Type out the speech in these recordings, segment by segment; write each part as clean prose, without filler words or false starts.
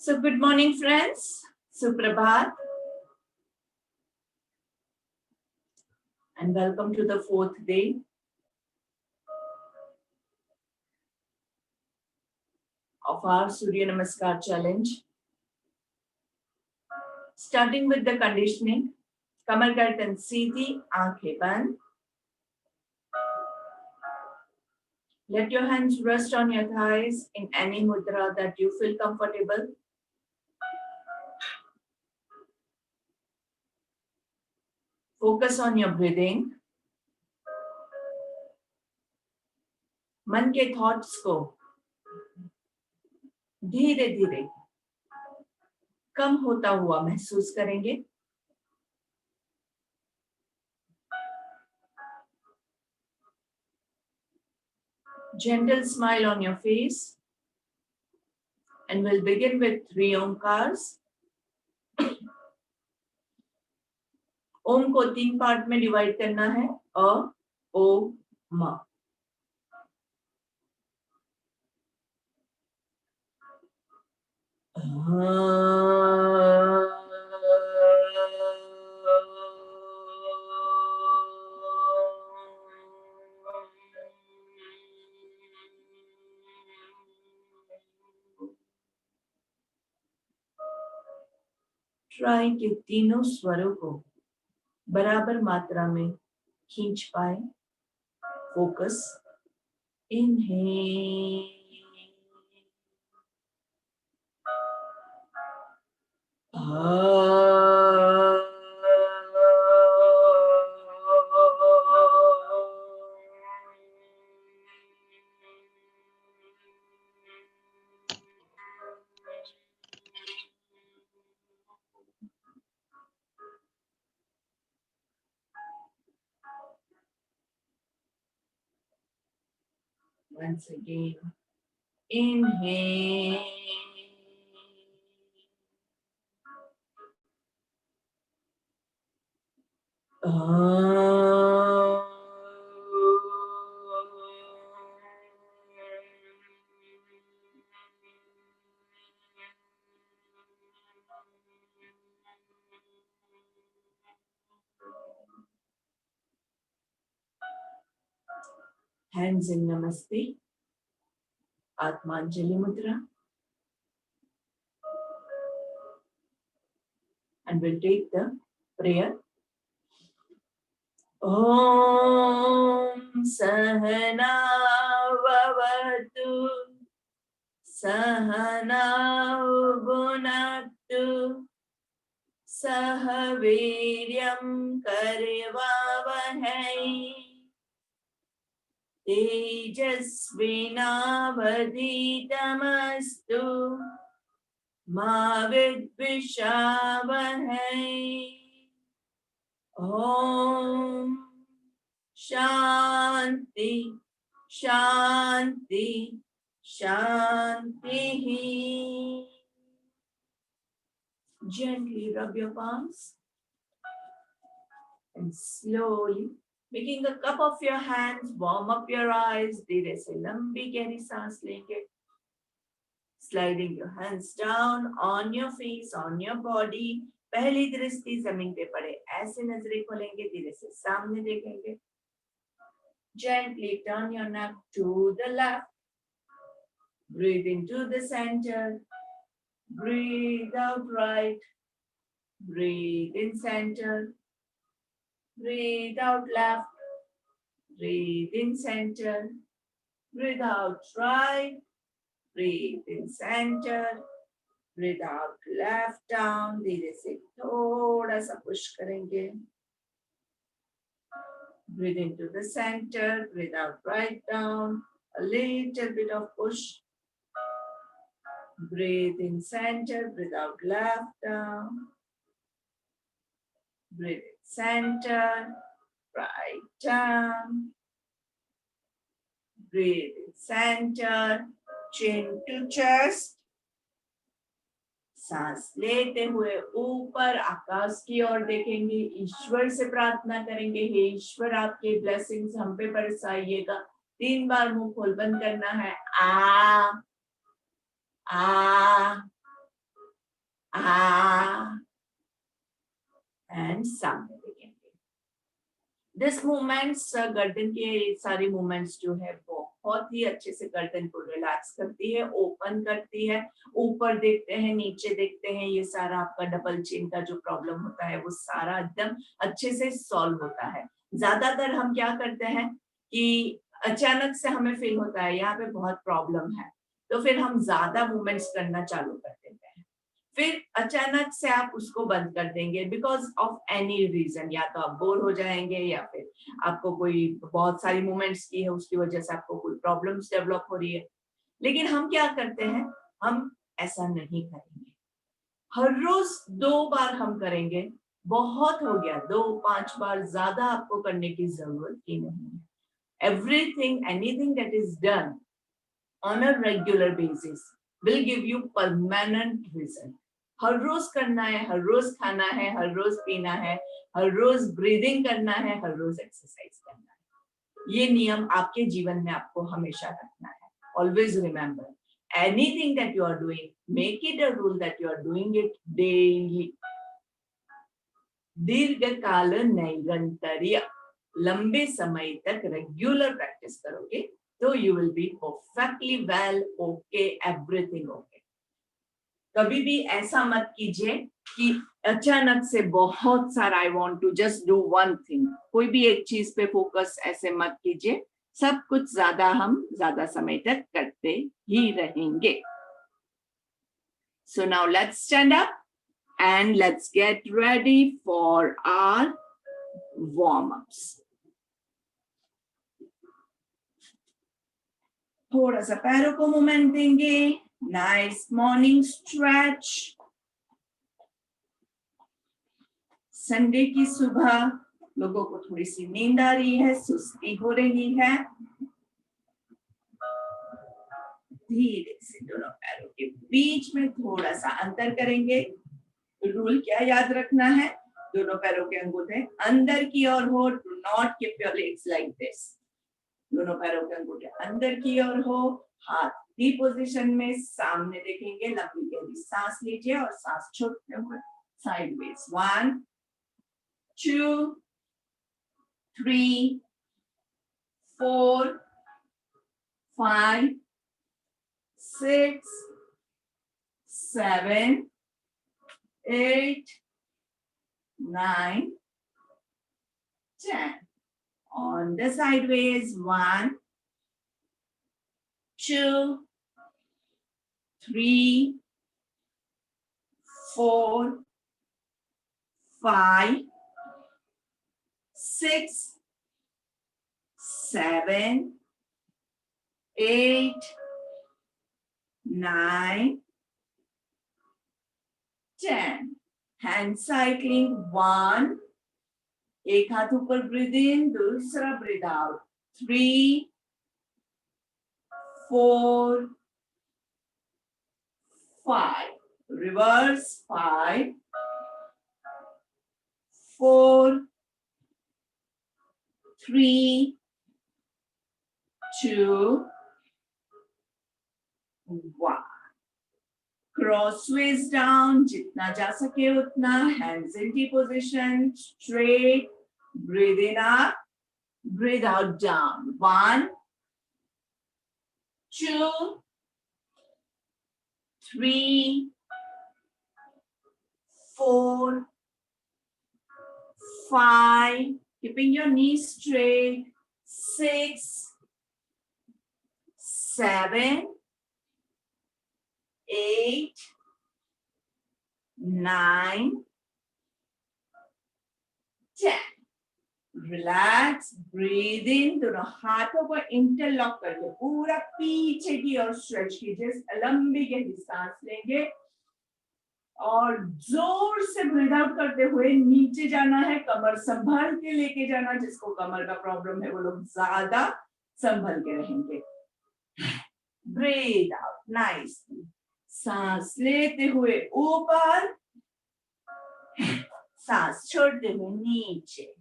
So good morning, friends. Suprabhat. And welcome to the fourth day of our Surya Namaskar challenge. Starting with the conditioning. कमर गर्दन सीधी, आंखें बंद. Let your hands rest on your thighs in any mudra that you feel comfortable. Focus on your breathing. मन के thoughts को धीरे धीरे कम होता हुआ महसूस करेंगे. Gentle smile on your face. And we'll begin with 3 ओंकार्स. ओम को 3 पार्ट में डिवाइड करना है. अ, ओ, म. ट्राई के तीनों स्वरों को बराबर मात्रा में खींच पाए. Focus. Inhale, once again. Inhale. Hands in Namaste. Atmanjali Mudra. And we'll take the prayer. Om Sahana Vavatu Sahana Bhunaktu Sahaviryam Karvavahai Tejasvinavadhitamastu Ma Vidvishavahai. Om Shanti Shanti Shanti. Gently rub your palms and slowly making a cup of your hands, warm up your eyes. धीरे से लंबी गहरी सांस लेंगे. Sliding your hands down on your face, on your body. पहली दृष्टि जमीन पे पड़े. ऐसे नजरें खोलेंगे. धीरे से सामने देखेंगे. Gently turn your neck to the left. Breathe into the center. Breathe out right. Breathe in center. Breathe out left. Breathe in center. Breathe out right. Breathe in center. Breathe out left down. धीरे से थोड़ा सा push करेंगे. Breathe into the center. Breathe out right down. A little bit of push. Breathe in center. Breathe out left down. Breathe in center. Right down. Breathe in center. Chin to chest. सांस लेते हुए ऊपर आकाश की ओर देखेंगे. ईश्वर से प्रार्थना करेंगे, हे ईश्वर आपके ब्लेसिंग्स हम पे बरसाइएगा. 3 बार मुंह खोल बंद करना है. आ आ दिस मूवमेंट्स गर्दन के सारी मूवमेंट्स जो है बहुत ही अच्छे से गर्दन को रिलैक्स करती है, ओपन करती है। ऊपर देखते हैं, नीचे देखते हैं, ये सारा आपका डबल चिन का जो प्रॉब्लम होता है वो सारा एकदम अच्छे से सॉल्व होता है। ज्यादातर हम क्या करते हैं कि अचानक से हमें फील होता है यहाँ पे बहुत प्रॉब्लम है, तो फिर हम ज्यादा मूवमेंट्स करना चालू कर देते हैं, फिर अचानक से आप उसको बंद कर देंगे बिकॉज ऑफ एनी रीजन। या तो आप बोर हो जाएंगे या फिर आपको कोई बहुत सारी मूवमेंट्स की है उसकी वजह से आपको कोई प्रॉब्लम्स डेवलप हो रही है। लेकिन हम क्या करते हैं, हम ऐसा नहीं करेंगे। हर रोज 2 बार हम करेंगे, बहुत हो गया। 2-5 बार ज्यादा आपको करने की जरूरत ही नहीं है। Everything, anything that is done on a regular basis will give you permanent result। हर रोज करना है, हर रोज खाना है, हर रोज पीना है, हर रोज ब्रीदिंग करना है, हर रोज एक्सरसाइज करना है। ये नियम आपके जीवन में आपको हमेशा रखना है। Always remember, anything that you are doing, make it a rule that you are doing it daily. दीर्घकाल नैरंतर्य, लंबे समय तक रेगुलर प्रैक्टिस करोगे तो you will be perfectly well, okay, everything okay। कभी भी ऐसा मत कीजिए कि अचानक से बहुत सारा I want to just do one thing, कोई भी एक चीज पे फोकस ऐसे मत कीजिए। सब कुछ हम ज्यादा समय तक करते ही रहेंगे। So now let's stand up and let's get ready for our warm-ups। थोड़ा सा पैरों को मूवमेंट देंगे। Nice morning stretch. संडे की सुबह लोगों को थोड़ी सी नींद आ रही है, सुस्ती हो रही है। धीरे से दोनों पैरों के बीच में थोड़ा सा अंतर करेंगे। रूल क्या याद रखना है, दोनों पैरों के अंगूठे अंदर की ओर हो। Do not keep your legs like this. दोनों पैरों के अंगूठे अंदर की ओर हो, हाथ डी पोजीशन में सामने देखेंगे। लंबी गहरी सांस लीजिए और सांस छोड़ते हुए sideways. 1 2 3 4 5 6 7 8 9 10। On the sideways, 1 2 3 4 5 6 7 8 9 10। Hand cycling, 1, एक हाथ ऊपर ब्रीद इन, दूसरा ब्रीद आउट। 3 4 5, रिवर्स। 5 4 3 2 1। क्रॉसवेज डाउन, जितना जा सके उतना। Hands in T position, straight. Breathe in up, breathe out down. 1 2 3 4 5, keeping your knees straight। 6 7 8 9 10। Relax, breathe in. दोनों हाथों को इंटरलॉक करके पूरा पीछे की ओर स्ट्रेच कीजिए। लंबी गहरी सांस लेंगे और जोर से ब्रीद आउट करते हुए नीचे जाना है। कमर संभल के लेके जाना। जिसको कमर का प्रॉब्लम है वो लोग ज्यादा संभल के रहेंगे। Breathe out nicely. सांस लेते हुए ऊपर, सांस छोड़ते हुए नीचे।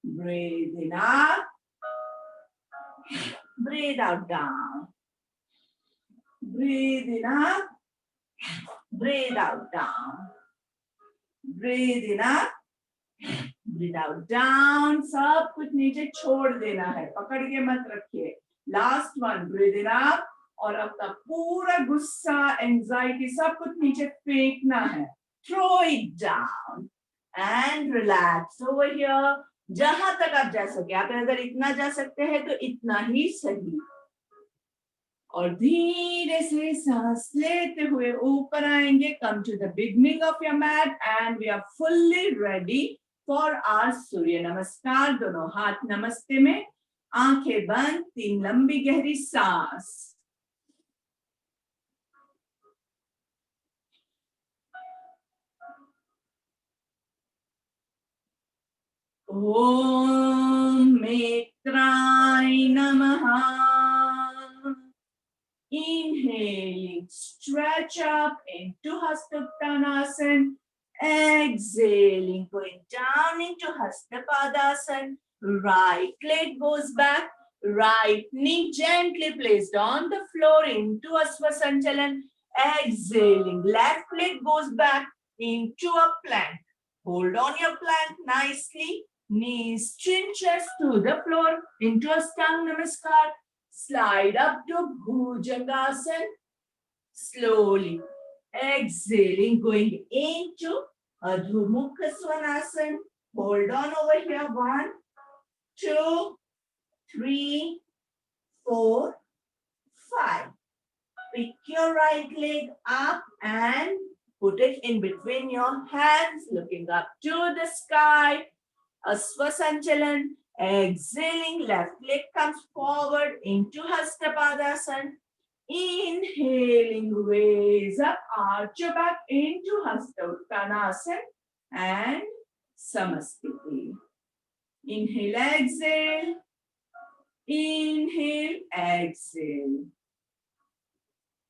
Breathe in up, breathe out down. Breathe in up, breathe out down. Breathe in up, Breathe out down. सब कुछ नीचे छोड़ देना है, पकड़ के मत रखिए. Last one. Breathe in up. और अपना पूरा गुस्सा, एंजाइटी सब कुछ नीचे फेंकना है. Throw it down and relax over here. जहां तक आप जा सके, आप अगर इतना जा सकते हैं तो इतना ही सही. और धीरे से सांस लेते हुए ऊपर आएंगे. Come to the beginning of your mat and we are fully ready for our सूर्य नमस्कार. दोनों हाथ नमस्ते में, आंखें बंद, 3 लंबी गहरी सांस. ओम मित्राय नमः. Inhaling, stretch up into Hasta Uttanasana. Exhaling, going down into Hasta Padasana. Right leg goes back. Right knee gently placed on the floor into Asvasanchalan. Exhaling, left leg goes back into a plank. Hold on your plank nicely. Knees, chin, chest to the floor into a Astanga Namaskar. Slide up to Bhujangasana. Slowly exhaling, going into Adho Mukha Svanasana. Hold on over here. 1, 2, 3, 4, 5. Pick your right leg up and put it in between your hands, looking up to the sky. Asvasanchalan. Exhaling, left leg comes forward into Hasta Padasana. Inhaling, raise up, arch your back into Hasta Uttanasana and Samastiti. Inhale, exhale. Inhale, exhale.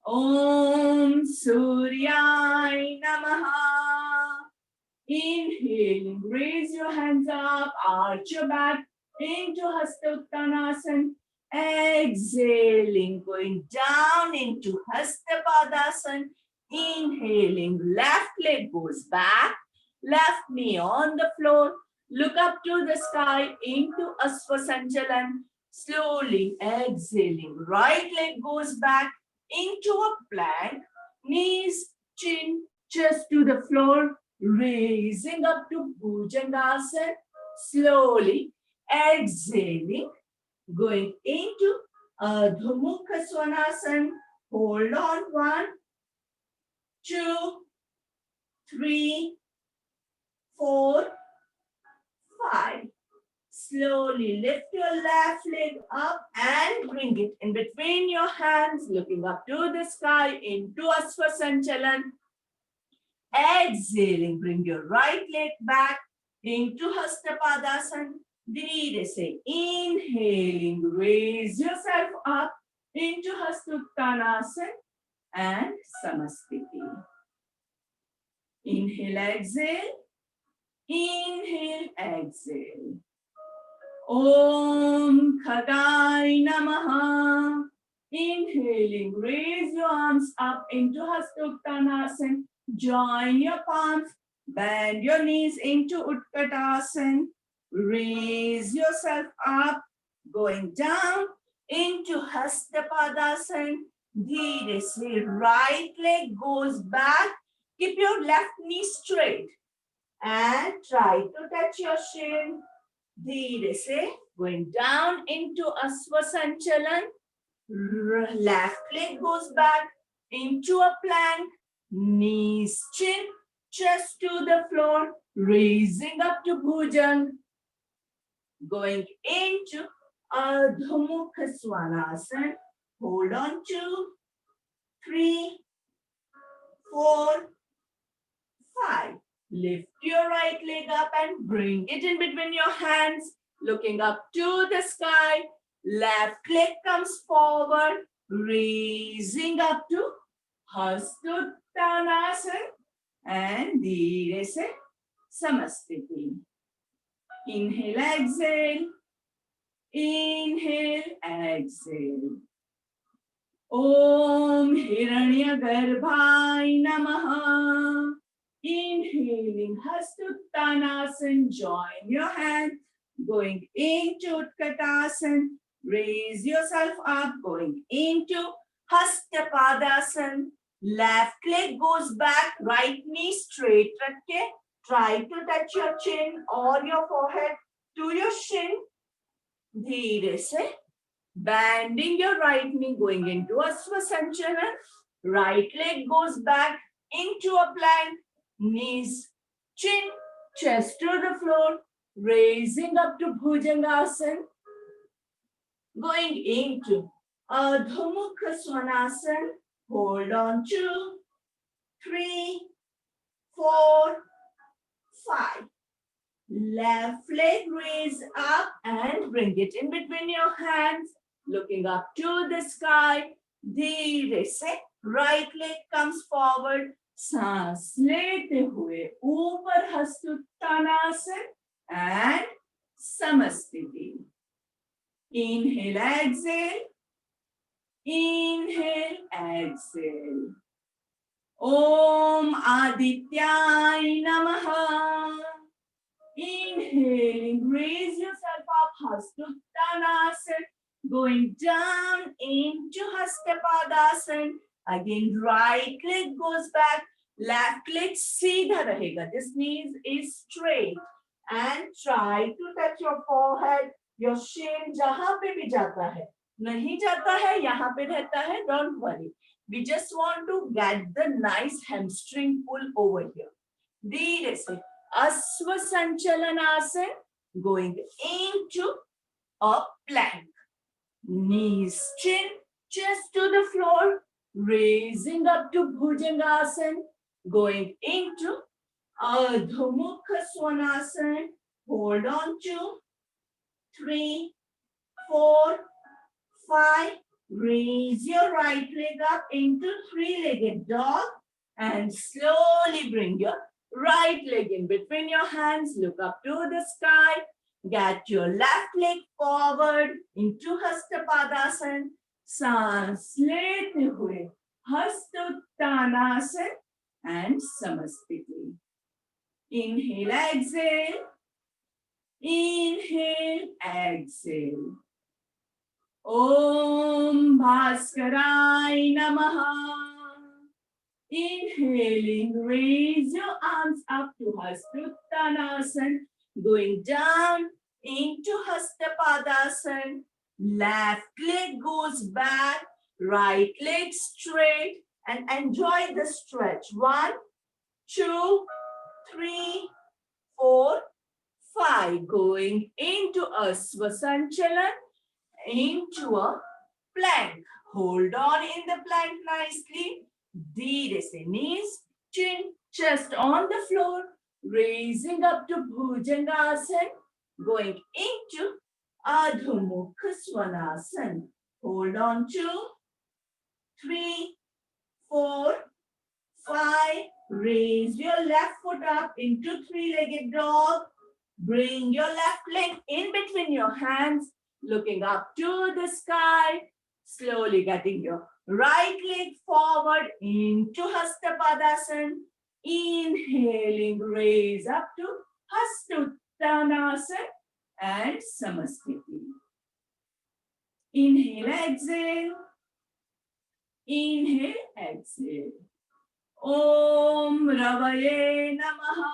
Om Suryay Namaha. Inhaling, raise your hands up, arch your back into Hasta Uttanasana. Exhaling, going down into Hasta Padasana. Inhaling, left leg goes back, left knee on the floor. Look up to the sky into Asvasanchalan. Slowly exhaling, right leg goes back into a plank. Knees, chin, chest to the floor. Raising up to Bhujangasana. Slowly exhaling, going into Adho Mukha Svanasana. Hold on. 1, 2, 3, 4, 5. Slowly lift your left leg up and bring it in between your hands, looking up to the sky into Asvasanchalan. Exhaling, bring your right leg back into Hasta Padasana. Dheere se inhaling, raise yourself up into Hasta Uttanasana and Samastiti. Inhale, exhale. Inhale, exhale. Om Khagay Namaha. Inhaling, raise your arms up into Hasta Uttanasana. Join your palms, bend your knees into Utkatasana. Raise yourself up, going down into Hasta Padasana. Dheere se right leg goes back. Keep your left knee straight and try to touch your shin. Dheere se going down into Asvasanchalan. Left leg goes back into a plank. Knees, chin, chest to the floor, raising up to Bhujang. Going into Adho Mukha Svanasana. Hold on. 2, 3, 4, 5. Lift your right leg up and bring it in between your hands, looking up to the sky. Left leg comes forward, raising up to Hasta Uttanasana and Dheere se Samastiti. Inhale, exhale. Inhale, exhale. Om Hiranyagarbhaya Namaha. Inhaling Hastuttanasana, join your hand, going into Utkatasana, raise yourself up, going into Hastapadasana, left leg goes back, right knee straight रख के, try to touch your chin or your forehead to your shin, धीरे से, bending your right knee, going into Asvasanchana, right leg goes back into a plank, knees, chin, chest to the floor, raising up to Bhujangasana, going into Ardha Mukha Svanasana, hold on 2, 3, 4, 5. Left leg raise up and bring it in between your hands, looking up to the sky. धीरे से right leg comes forward, सांस लेते हुए ऊपर हस्तोत्तानासन and samasthiti. Inhale, exhale. Inhale, exhale. Om Adityay Namaha. Inhaling, raise yourself up, Hastuttanasana, going down into Hastapadasana. Again, right leg goes back, left leg सीधा रहेगा. This knee is straight. And try to touch your forehead, your shin, जहाँ पे भी जाता है. नहीं जाता है, यहाँ पे रहता है, don't worry. We just want to get the nice hamstring pull over here. धीरे से Asvasanchalanasana, going into a plank. Knees, chin, chest to the floor, raising up to Bhujangasana, going into Ardha Mukha Svanasana. Hold on 2, 3, 4, 5. Raise your right leg up into three-legged dog and slowly bring your right leg in between your hands. Look up to the sky. Get your left leg forward into Hastapadasana. सांस लेते हुए Hastuttanasana and Samasthiti. Inhale, exhale. Inhale, exhale. Om Bhaskarai Namaha. Inhaling, raise your arms up to Hastuttanasana, going down into Hastapadasana. Left leg goes back, right leg straight, and enjoy the stretch. 1, 2, 3, 4, 5. Going into Asvasanchalan, into a plank. Hold on in the plank nicely. धीरे से knees, chin, chest on the floor, raising up to Bhujangasana, going into Ardha Mukha Svanasana. Hold on 2, 3, 4, 5. Raise your left foot up into three-legged dog. Bring your left leg in between your hands, looking up to the sky. Slowly getting your right leg forward into Hastapadasana. Inhaling, raise up to Hastuttanasana and Samasthiti. Inhale, exhale. Inhale, exhale. Om Ravaye Namaha.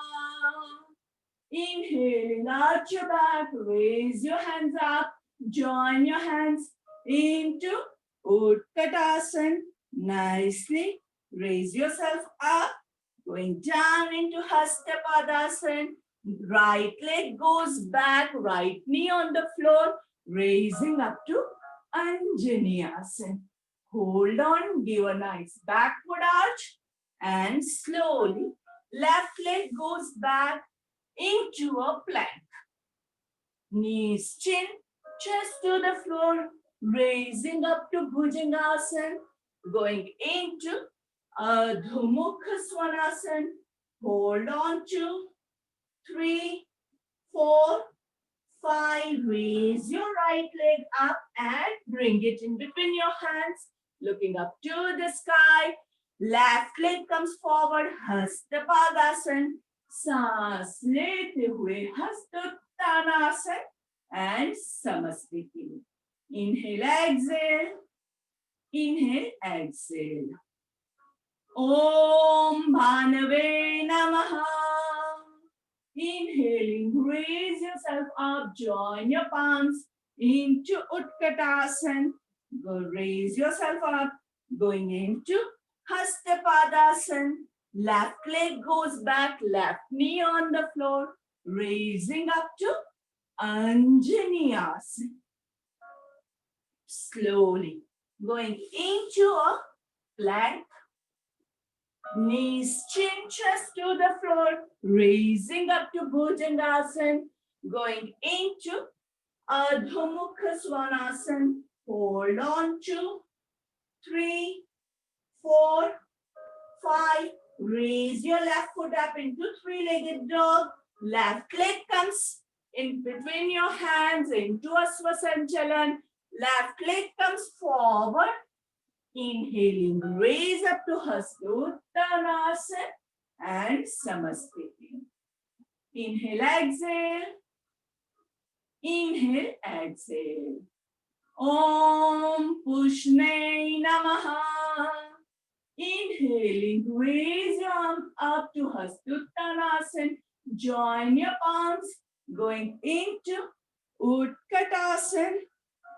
Inhaling, arch your back, raise your hands up, join your hands into Utkatasana. Nicely raise yourself up, going down into Hastapadasana. Right leg goes back, right knee on the floor, raising up to Anjaneyasana. Hold on, give a nice backward arch, and slowly left leg goes back into a plank. Knees, chin, chest to the floor, raising up to Bhujangasana, going into Ardha Mukha Svanasana. Hold on 2, 3, 4, 5. Raise your right leg up and bring it in between your hands, looking up to the sky. Left leg comes forward, Hastapadasana. सांस लेते हुए हस्तोत्तानासन and Samasthiti. Inhale, exhale. Inhale, exhale. Om Bhanave Namaha. Inhaling, raise yourself up, join your palms into Utkatasana. Go raise yourself up, going into Hastapadasana. Left leg goes back, left knee on the floor, raising up to Anjaneyasana. Slowly going into a plank. Knees, chin, chest to the floor, raising up to Bhujangasana, going into Ardha Mukha Svanasana. Hold on, 2, 3, 4, 5. Raise your left foot up into three-legged dog. Left leg comes in between your hands into a Svasanchalan. Left leg comes forward. Inhaling, raise up to Hastottanasana and Samasthiti. Inhale, exhale. Inhale, exhale. Om Pushne Namaha. Inhaling, raise your arm up to Hastottanasana. Join your palms, going into Utkatasana.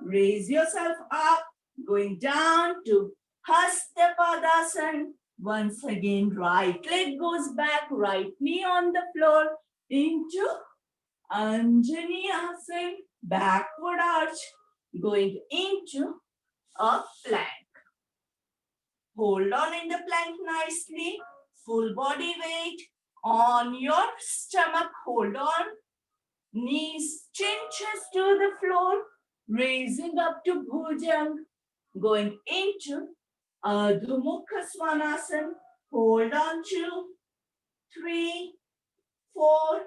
Raise yourself up, going down to Hastapadasana. Once again, right leg goes back, right knee on the floor, into Anjaneyasana, backward arch, going into a plank. Hold on in the plank nicely, full body weight on your stomach, hold on. Knees, chin, chest to the floor, raising up to Bhujang, going into Ardha Mukha Svanasana. Hold on, 2, 3, 4,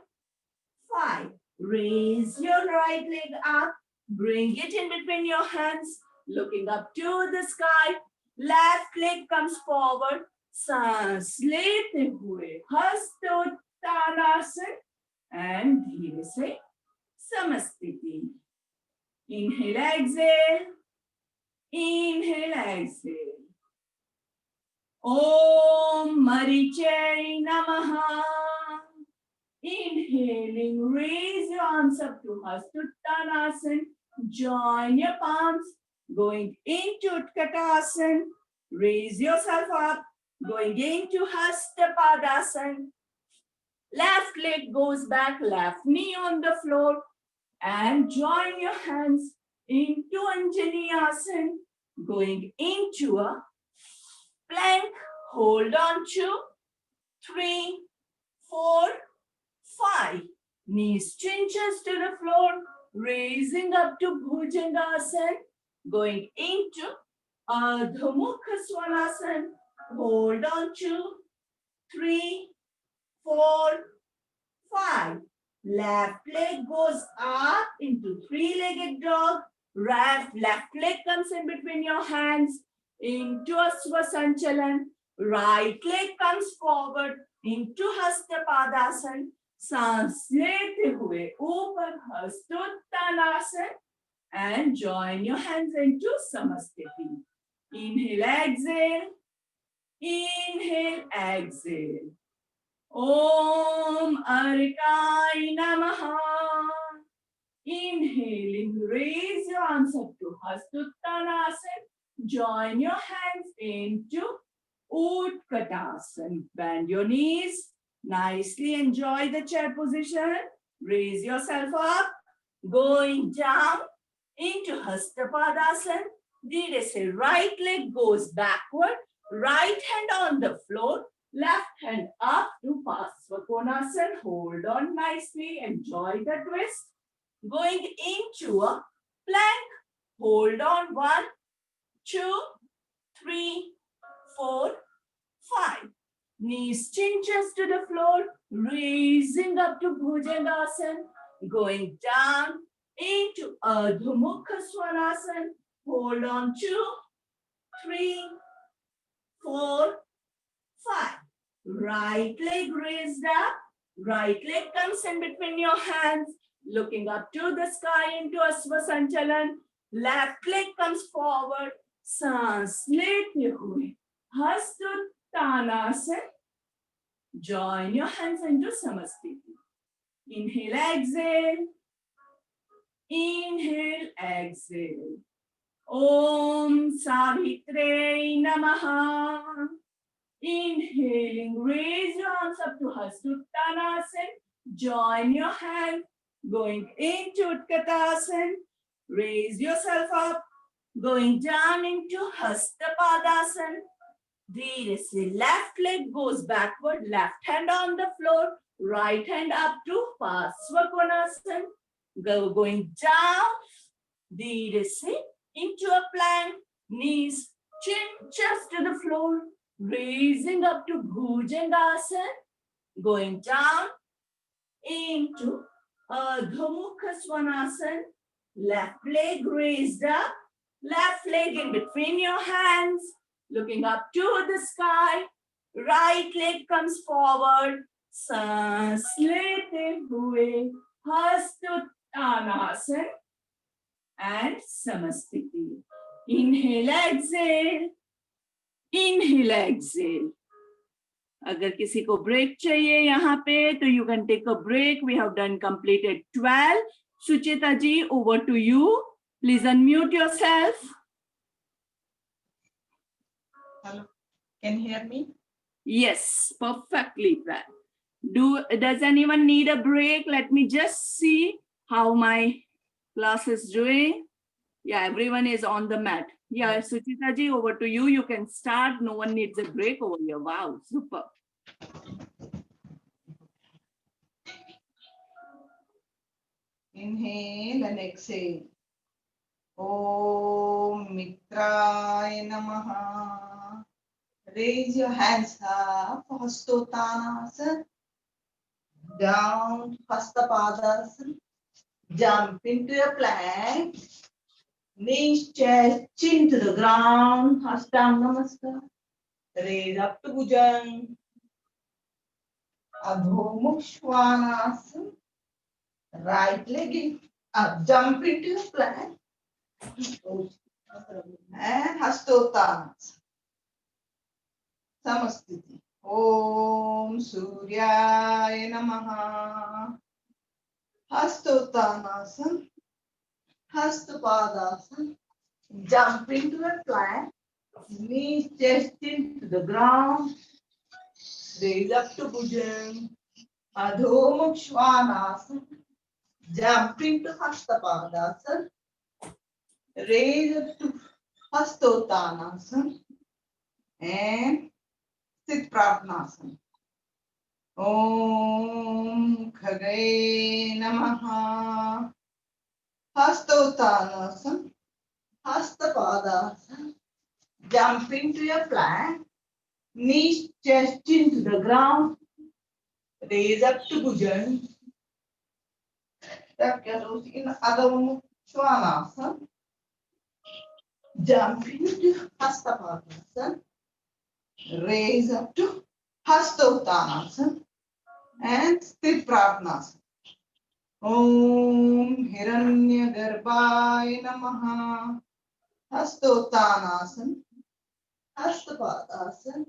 5. Raise your right leg up, bring it in between your hands, looking up to the sky. Left leg comes forward, सांस लेते हुए हस्तोत्तानासन and धीरे से Samasthiti. Inhale, exhale. Inhale, exhale. Om Marichay Namaha. Inhaling, raise your arms up to Hastottanasana. Join your palms, going into Utkatasana. Raise yourself up, going into Hastapadasana. Left leg goes back, left knee on the floor, and join your hands into Anjaneyasana, going into a plank. Hold on, 2, 3, 4, 5. Knees, chin, chest to the floor, raising up to Bhujangasana, going into Ardha Mukha Svanasana. Hold on, 2, 3, 4, 5. Left leg goes up into three-legged dog. Left leg comes in between your hands into a Svasanchalan. Right leg comes forward into Hastapadasana. सांस लेते हुए ऊपर Hastottanasana and join your hands into Samasthiti. Inhale, exhale. Inhale, exhale. Om Arikai Namaha. Inhaling, raise your arms up to Hastottanasana. Join your hands into Utkatasana. Bend your knees. Nicely enjoy the chair position. Raise yourself up. Going down into Hastapadasana. Did say right leg goes backward. Right hand on the floor. Left hand up to Pasvakonasana. Hold on nicely. Enjoy the twist. Going into a plank. Hold on. 1, 2, 3, 4, 5. Knees, chin, chest to the floor. Raising up to Bhujangasana. Going down into Ardha Mukha Svanasana. Hold on. 2, 3, 4, Right leg raised up. Right leg comes in between your hands, looking up to the sky into Asvasanchalan. Left leg comes forward. सांस लेते हुए हस्तोत्तानासन. Join your hands into Samasthiti. Inhale, exhale. Inhale, exhale. Om Savitre Namaha. Inhaling, raise your arms up to Hastuttanasana. Join your hand, going into Utkatasana. Raise yourself up, going down into Hastapadasana. The left leg goes backward, left hand on the floor, right hand up to Pasvakonasana. Going down, into a plank, knees, chin, chest to the floor, raising up to Bhujangasana, going down into Ardha Mukha Svanasana, left leg raised up, left leg in between your hands, looking up to the sky, right leg comes forward, सांस लेते हुए हस्तोत्तानासन and Samasthiti. Inhale, exhale. Inhale, exhale. अगर किसी को break चाहिए यहाँ पे तो you can take a break. We have done completed 12. Suchita ji, over to you. Please unmute yourself. Hello, can you hear me? Yes, perfectly well. Does anyone need a break? Let me just see how my class is doing. Yeah, everyone is on the mat. Yeah, Suchita ji, over to you. You can start. No one needs a break over here. Wow, super. Inhale and exhale. Om Mitraya Namaha. Raise your hands up. Hastottanasana. Down. Hastapadasana. Jump into a plank. Knees, chest, chin to the ground. Hastam Namaskar. Raise up to Bhujan. Adho Mukha Svanasana. Right leg in, jump into your plank. And Hastottanasana. Samasthiti. Om Suryaya Namaha. Hastottanasana. Hastapadasana. Jump into a plank. Knees, chest into the ground. Raise up to Bhujan. Adho Mukha Svanasana. Jump into Hastapadasana. Raise up to Hastottanasana. And Sit Prarthanasana. Om Khagaye Namaha. Hastottanasana. Hastapadasana. Jump into your plank. Knees, chest into the ground. Raise up to Bhujan. Tuck your toes in Adho Mukha Svanasana. Jump into Hastapadasana. Raise up to Hastottanasana. And Sthit Prarthanasana. Om Hiranyagarbhaya Namaha. Hastottanasana. Hastapadasana.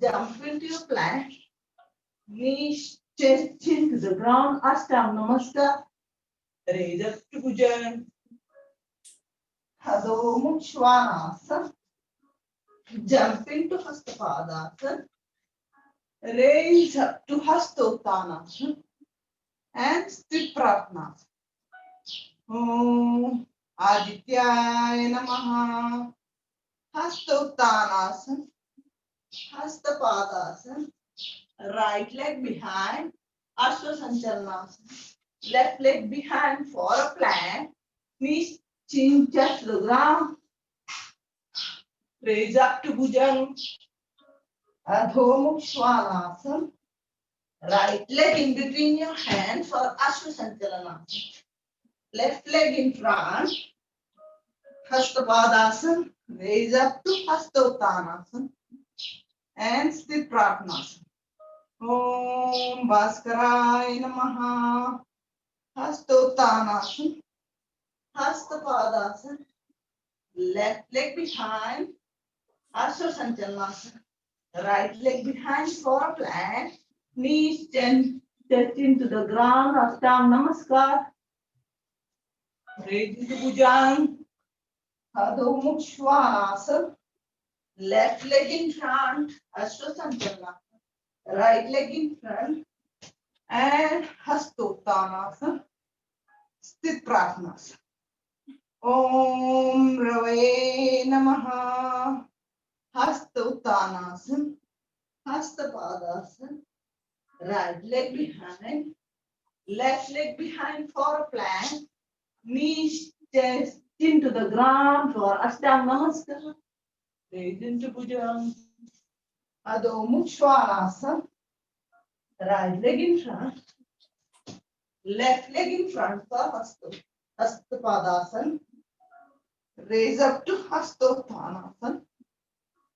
Jump into your plank. Knees, chest, chin to the ground. Ashtanga Namaskar. Raise up to Bhujan. Adho Mukha Svanasana. Jump into Hastapadasana. Raise up to Hastottanasana. And Sthit Prarthanasana. Om Adityaya Namaha. Hastottanasana. Hastapadasana. Right leg behind. Asvasanchalanasana. Left leg behind for a plank. Knees, chin, touch the ground. Raise up to Bhujan. Adho Mukha Svanasana. Right leg in between your hands for Asvasanchalanasana. Left leg in front. Hastapadasana. Raise up to Hastottanasana. And Sthit Prarthanasana. Om Bhaskaraaya Namaha. Hastottanasana. Hastapadasana. Left leg behind. Aswasanchalanasana. Right leg behind for a plank. Knees touch into the ground. Ashtanga Namaskar. Raise the bhujang. Adho Mukha Svanasana. Left leg in front. Aswasanchalanasana. Right leg in front. And Hastottanasana. Sthit Prasnasana. Om Rave Namaha. Hastottanasana. Hastapadasana. Right leg behind. Left leg behind for a plank. Knees chest into the ground for Ashtanga Namaskar. Raise into Bhujang. Adho Mukha Svanasana. Right leg in front. Left leg in front for Hastapadasana. Raise up to Hastottanasana.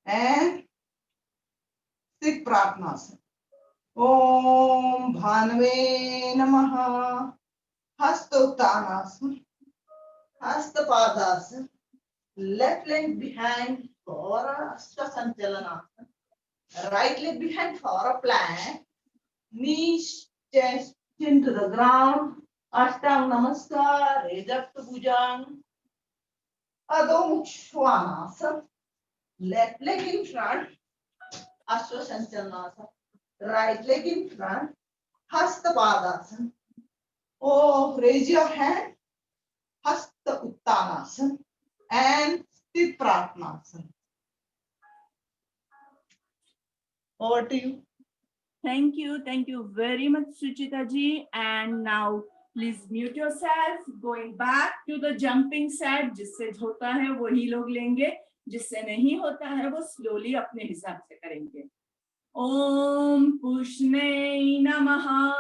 And Sthit Prasnasana. Om Bhanave Namaha. Hastottanasana. Hastapadasana. Left leg behind for a Aswasanchalanasana. Right leg behind for a plank. Knees chest into the ground. Ashtanga Namaskar. Raise up to Bhujang. Adho Mukha Svanasana. Left leg in front. Aswasanchalanasana. Right leg in front. Hastapadasana. Oh, raise your hand. Hasta Uttanasana. And Sthit Prasnasana. Over to you. Thank you very much, Suchita ji. And now please mute yourself. Going back to the jumping set. जिससे होता है वही लोग लेंगे, जिससे नहीं होता है वो slowly अपने हिसाब से करेंगे. Om Pushne Namaha.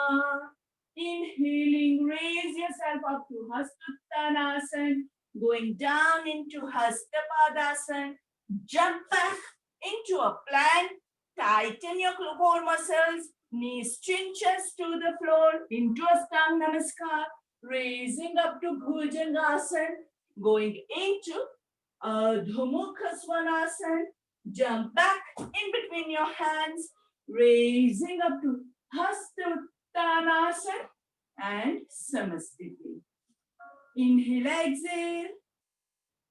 Inhaling, raise yourself up to Hastuttanasana. Going down into Hastapadasana. Jump back into a plank. Tighten your core muscles. Knees chin chest to the floor. Into Ashtanga Namaskar. Raising up to Bhujangasana. Going into Adho Mukha Svanasana. Jump back in between your hands. Raising up to Hastuttanasana and Samastiti. Inhale, exhale.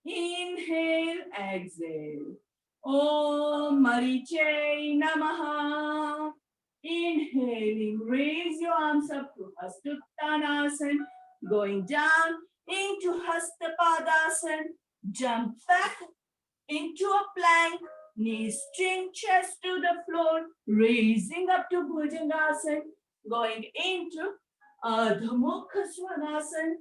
Inhale, exhale. Om Mariche Namaha. Inhaling, raise your arms up to Hastuttanasana. Going down into Hastapadasana. Jump back into a plank. Knees chin chest to the floor. Raising up to Bhujangasana. Going into Adho Mukha Svanasana.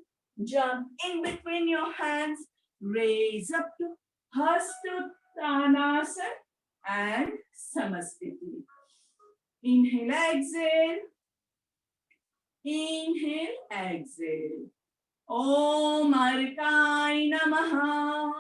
Jump in between your hands. Raise up to Hastuttanasana and Samastiti. Inhale, exhale. Inhale, exhale. Om Arkai Namaha.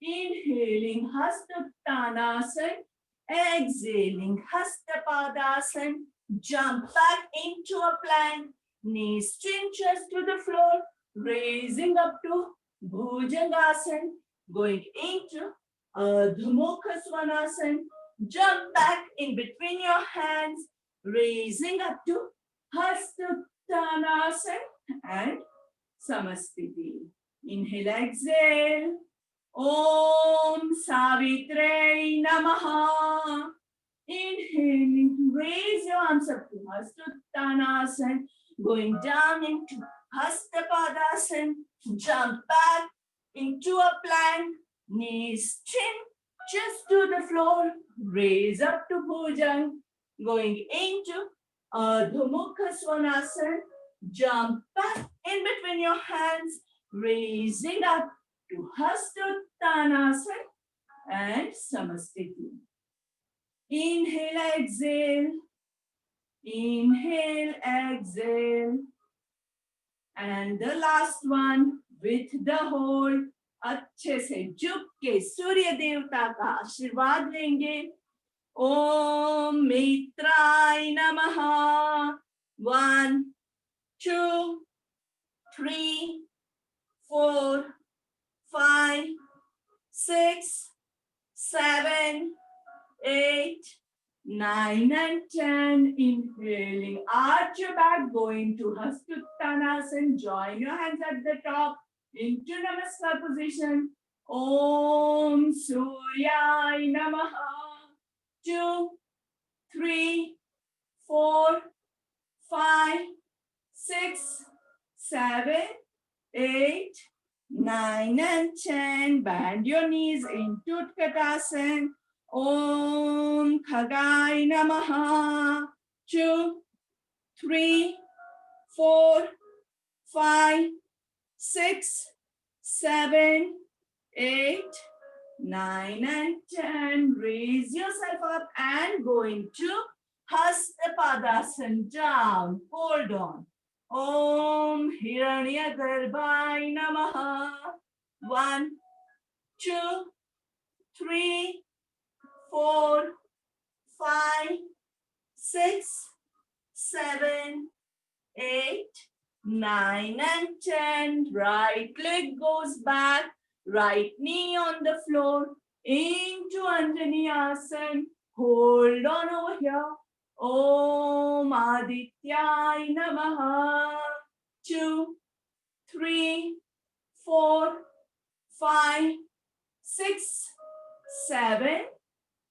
Inhaling Hastuttanasana. Exhaling Hastapadasana. Jump back into a plank. Knees chin chest to the floor. Raising up to Bhujangasana. Going into Adho Mukha Svanasana. Jump back in between your hands. Raising up to Hastuttanasana and Samastiti. Inhale, exhale. Om Savitre Namaha. Inhaling, raise your arms up to Hastuttanasana. Going down into Hastapadasana. Jump back into a plank. Knees chin just to the floor. Raise up to Bhujang. Going into Adho Mukha Svanasana. Jump back in between your hands. Raising up to Hastuttanasana and Samastiti. Inhale, exhale. Inhale, exhale. And the last one with the hold. अच्छे से झुक के सूर्य देवता का आशीर्वाद लेंगे. Om Mitrai Namaha. 1, 2, 3, 4, 5, 6, 7, 8, 9 and 10. Inhaling, arch your back, going to Hastuttanasana. Join your hands at the top into Namaskar position. Om Suryai Namaha. 2, 3, 4, 5, 6, 7, 8, 9 and 10. Bend your knees into Utkatasana. Om Khagai Namaha. 2, 3, 4, 5, 6, 7, 8, 9 and 10. Raise yourself up and go into Hastapadasana. Down. Hold on. Om Hiranyagarbhai Namaha. 1, 2, 3, 4, 5, 6, 7, 8, 9 and 10. Right leg goes back. Right knee on the floor. Into Anjani Asana. Hold on over here. Om Adityai Namaha. 2, 3, 4, 5, 6, 7,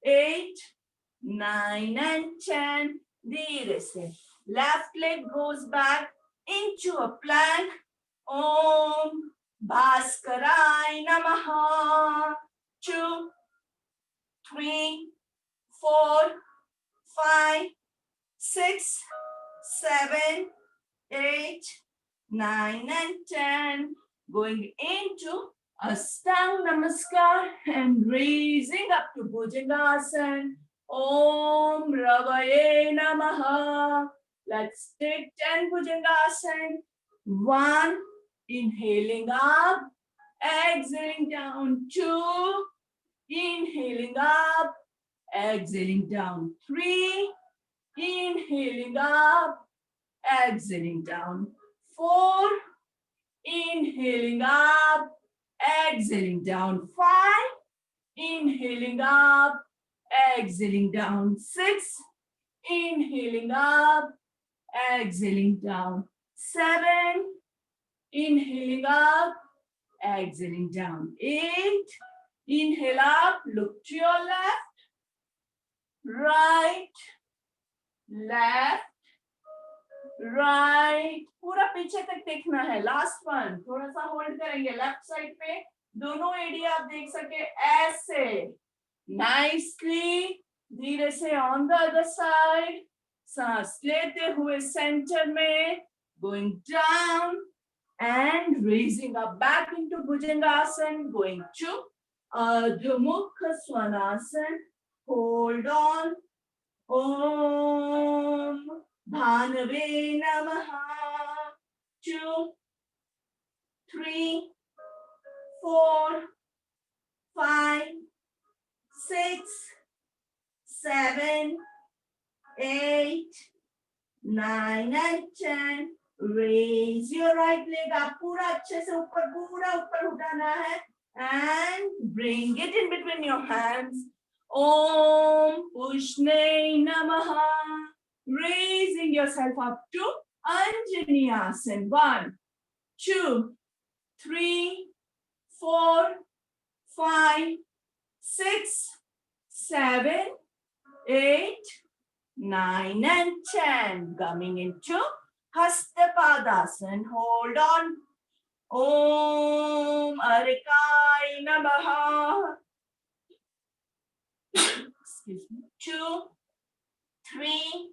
8, 9 and 10. Dheere se. Left leg goes back into a plank. Om Bhaskarai Namaha. 2, 3, 4, 5, 6, 7, 8, 9 and 10. Going into Astang Namaskar and raising up to Bhujangasana. Om Ravaye Namaha. Let's take 10 Bhujangasana. 1, inhaling up, exhaling down. 2, inhaling up, exhaling down. 3, inhaling up, exhaling down. 4, inhaling up, exhaling down. 5, inhaling up, exhaling down. 6, inhaling up, exhaling down. 7, inhaling up, exhaling down. 8, inhale up, look to your left, right, left, right. पूरा पीछे तक देखना है. Last one. थोड़ा सा hold करेंगे. Left side पे दोनों एरिया आप देख सके ऐसे. नाइसली. धीरे से ऑन द अदर साइड. सांस लेते हुए सेंटर में. Going down and raising up back into Bhujangasana. Going to Ardha Mukha Svanasana. Hold on. Om Bhanave Namaha. 2, 3, 4, 5, 6, 7, 8, 9 and 10. Raise your right leg up. पूरा अच्छे से ऊपर, पूरा ऊपर उठाना है. And bring it in between your hands. Om Pushne Namaha. Raising yourself up to Anjani Asana. 1, 2, 3, 4, 5, 6, 7, 8, 9 and 10. Coming into Hastapadasana. Hold on. Om Arikai Namaha. Excuse me. 2, 3,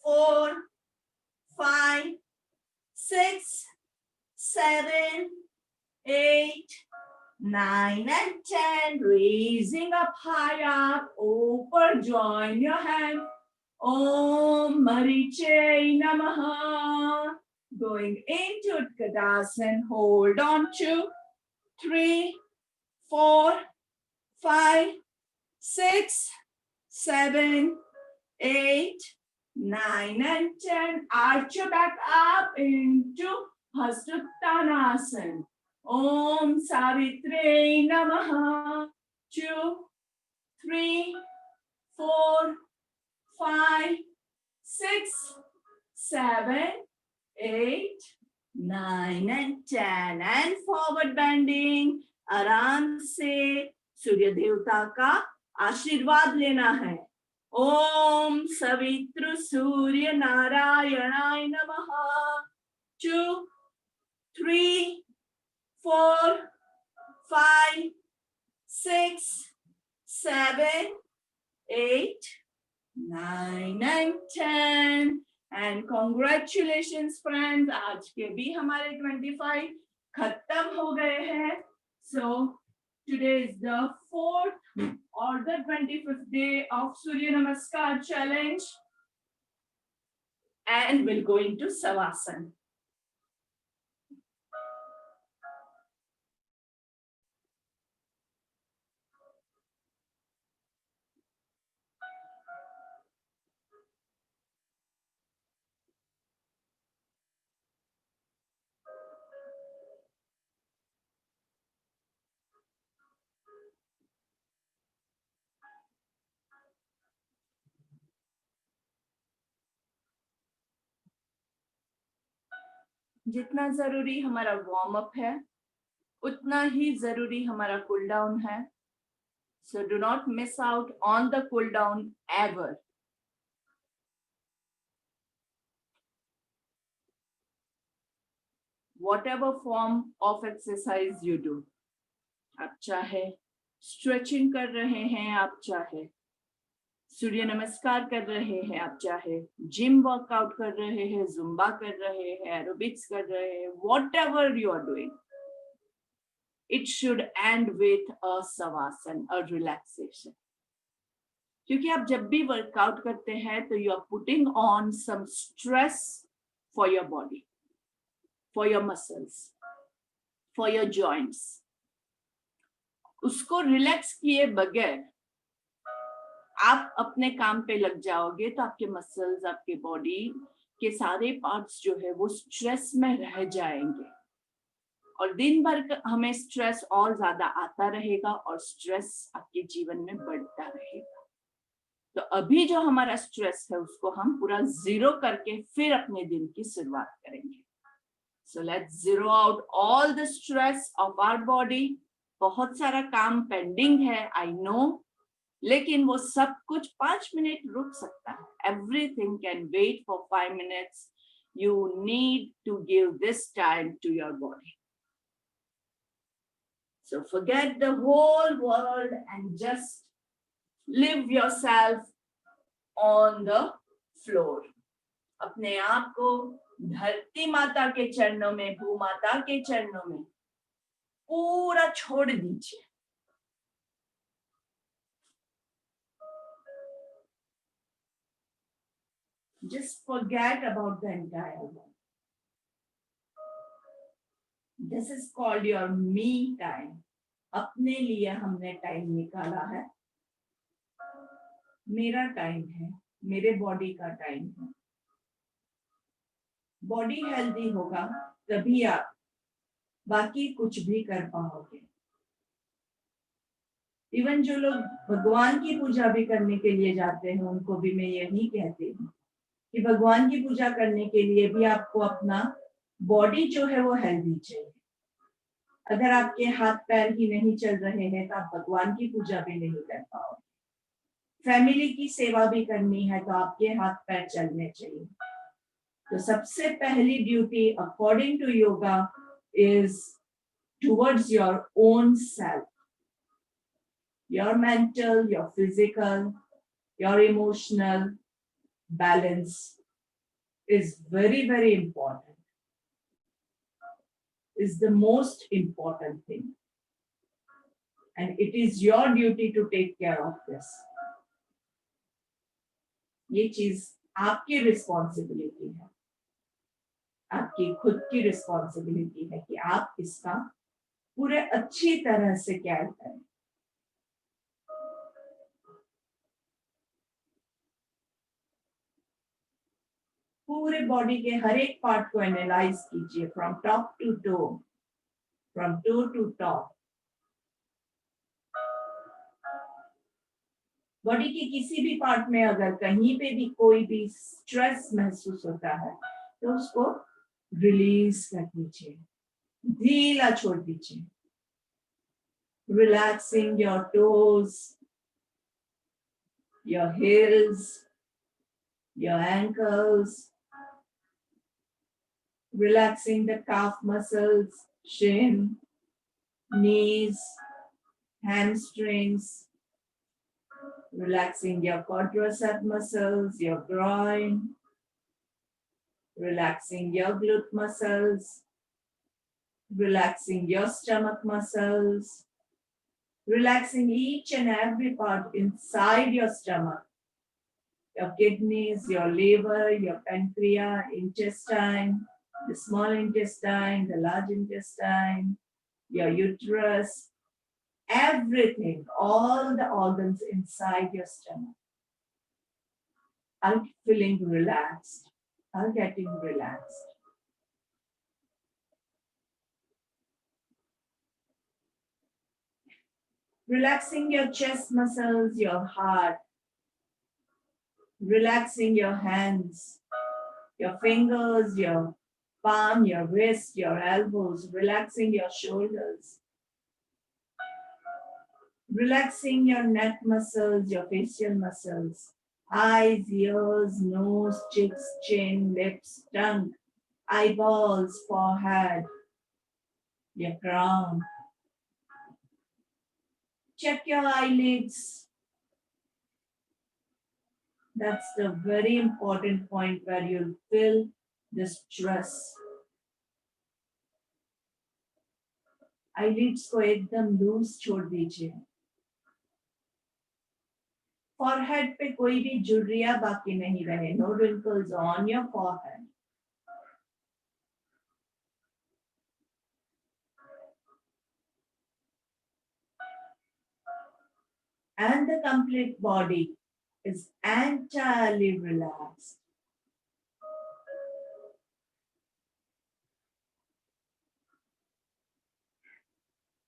4, 5, 6, 7, 8, 9 and 10. Raising up high up. Over. Join your hand. Om Mariche Namaha. Going into Utkatasana. Hold on. 2, 3, 4, 5, 6, 7, 8, 9 and 10. Arch your back up into Hasuttanasana. Om Savitre Namaha. 2, 3, 4, 5, 6, 7, 8, 9 and 10. And forward bending. आराम से सूर्य देवता का आशीर्वाद लेना है. ओम सवितृ सूर्य नारायणाय नमः. 2, 3, 4, 5, 6, 7, 8, 9 and 10. And congratulations friends, आज के भी हमारे 25 खत्म हो गए हैं. So today is the 4th or the 25th day of Surya Namaskar challenge, and we'll go into Savasana. जितना जरूरी हमारा वार्म अप है, उतना ही जरूरी हमारा कूल डाउन है. So do not miss out on the cool down ever. Whatever form of exercise you do, आप चाहे स्ट्रेचिंग कर रहे हैं, आप चाहे सूर्य नमस्कार कर रहे हैं, आप चाहे जिम वर्कआउट कर रहे हैं, जुम्बा कर रहे हैं, एरोबिक्स कर रहे हैं, whatever you are doing, it should end with a savasana, a relaxation. क्योंकि आप जब भी वर्कआउट करते हैं तो you are putting on some stress for your body, for your muscles, for your joints. उसको रिलैक्स किए बगैर आप अपने काम पे लग जाओगे तो आपके मसल्स, आपके बॉडी के सारे पार्ट्स जो है वो स्ट्रेस में रह जाएंगे और दिन भर हमें स्ट्रेस और ज्यादा आता रहेगा और स्ट्रेस आपके जीवन में बढ़ता रहेगा. तो अभी जो हमारा स्ट्रेस है उसको हम पूरा जीरो करके फिर अपने दिन की शुरुआत करेंगे. So let's zero out all the stress of our body. बहुत सारा काम पेंडिंग है, I know, लेकिन वो सब कुछ 5 मिनट रुक सकता है. Everything can wait for 5 minutes. You need to give this time to your body. So forget the whole world and just live yourself on the floor. अपने आप को धरती माता के चरणों में, भूमाता के चरणों में पूरा छोड़ दीजिए. Just forget about the entire world. This is called your me time. अपने लिए हमने टाइम निकाला है. मेरा टाइम है, मेरे बॉडी का टाइम है. बॉडी हेल्दी होगा तभी आप बाकी कुछ भी कर पाओगे. इवन जो लोग भगवान की पूजा भी करने के लिए जाते हैं उनको भी मैं यही कहती हूँ कि भगवान की पूजा करने के लिए भी आपको अपना बॉडी जो है वो हेल्दी चाहिए. अगर आपके हाथ पैर ही नहीं चल रहे हैं तो आप भगवान की पूजा भी नहीं कर पाओगे. फैमिली की सेवा भी करनी है तो आपके हाथ पैर चलने चाहिए. तो सबसे पहली duty according to yoga is towards your own self. Your mental, your physical, your emotional balance is very, very important. Is the most important thing. And it is your duty to take care of this. ये चीज आपकी responsibility है, आपकी खुद की responsibility है कि आप इसका पूरे अच्छी तरह से केयर करें. पूरे बॉडी के हर एक पार्ट को एनालाइज कीजिए, from top to toe, from toe to top. Body के किसी भी पार्ट में अगर कहीं पे भी कोई भी स्ट्रेस महसूस होता है तो उसको रिलीज कर दीजिए, ढीला छोड़ दीजिए। Relaxing your toes, your heels, your ankles, relaxing the calf muscles, shin, knees, hamstrings, relaxing your quadricep muscles, your groin, relaxing your glute muscles, relaxing your stomach muscles, relaxing each and every part inside your stomach, your kidneys, your liver, your pancreas, intestine, the small intestine, the large intestine, your uterus, everything, all the organs inside your stomach are feeling relaxed, are getting relaxed. Relaxing your chest muscles, your heart, relaxing your hands, your fingers, your palm, your wrist, your elbows, relaxing your shoulders, relaxing your neck muscles, your facial muscles, eyes, ears, nose, cheeks, chin, lips, tongue, eyeballs, forehead, your crown. Check your eyelids. That's the very important point where you'll feel the stress. Eyelids को एकदम loose छोड़ दीजिए। Forehead पे कोई भी झुर्रियां बाकी नहीं रहे. No wrinkles on your forehead. And the complete body is entirely relaxed.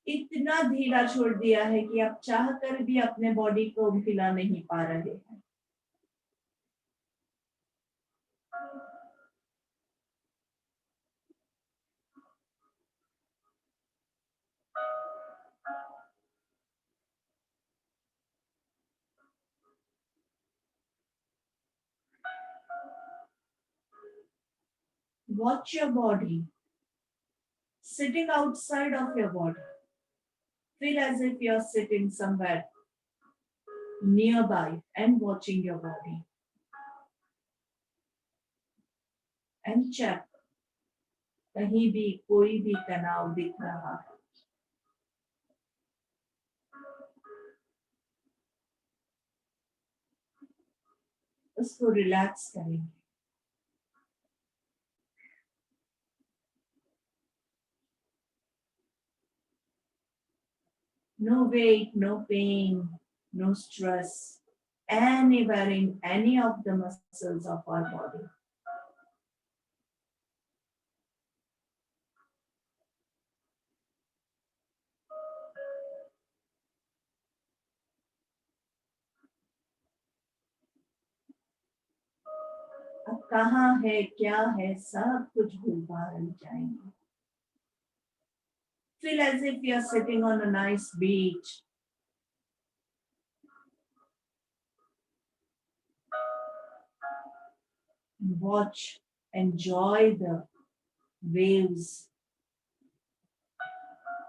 इतना ढीला छोड़ दिया है कि आप चाहकर भी अपने बॉडी को हिला नहीं पा रहे हैं. Watch your body. Sitting outside of your body. Feel as if you're sitting somewhere nearby and watching your body. And check. कहीं भी कोई भी तनाव दिख रहा है. उसको रिलैक्स करेंगे. No weight, no pain, no stress anywhere in any of the muscles of our body. अब कहाँ है, क्या है, सब कुछ भूल जाएंगे. Feel as if you're sitting on a nice beach. Watch, enjoy the waves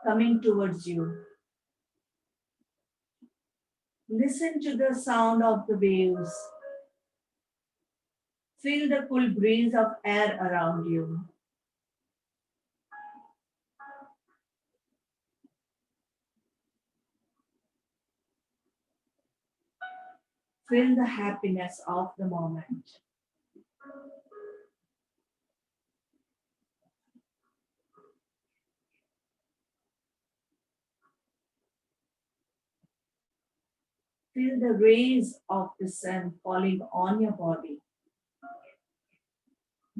coming towards you. Listen to the sound of the waves. Feel the cool breeze of air around you. Feel the happiness of the moment. Feel the rays of the sun falling on your body.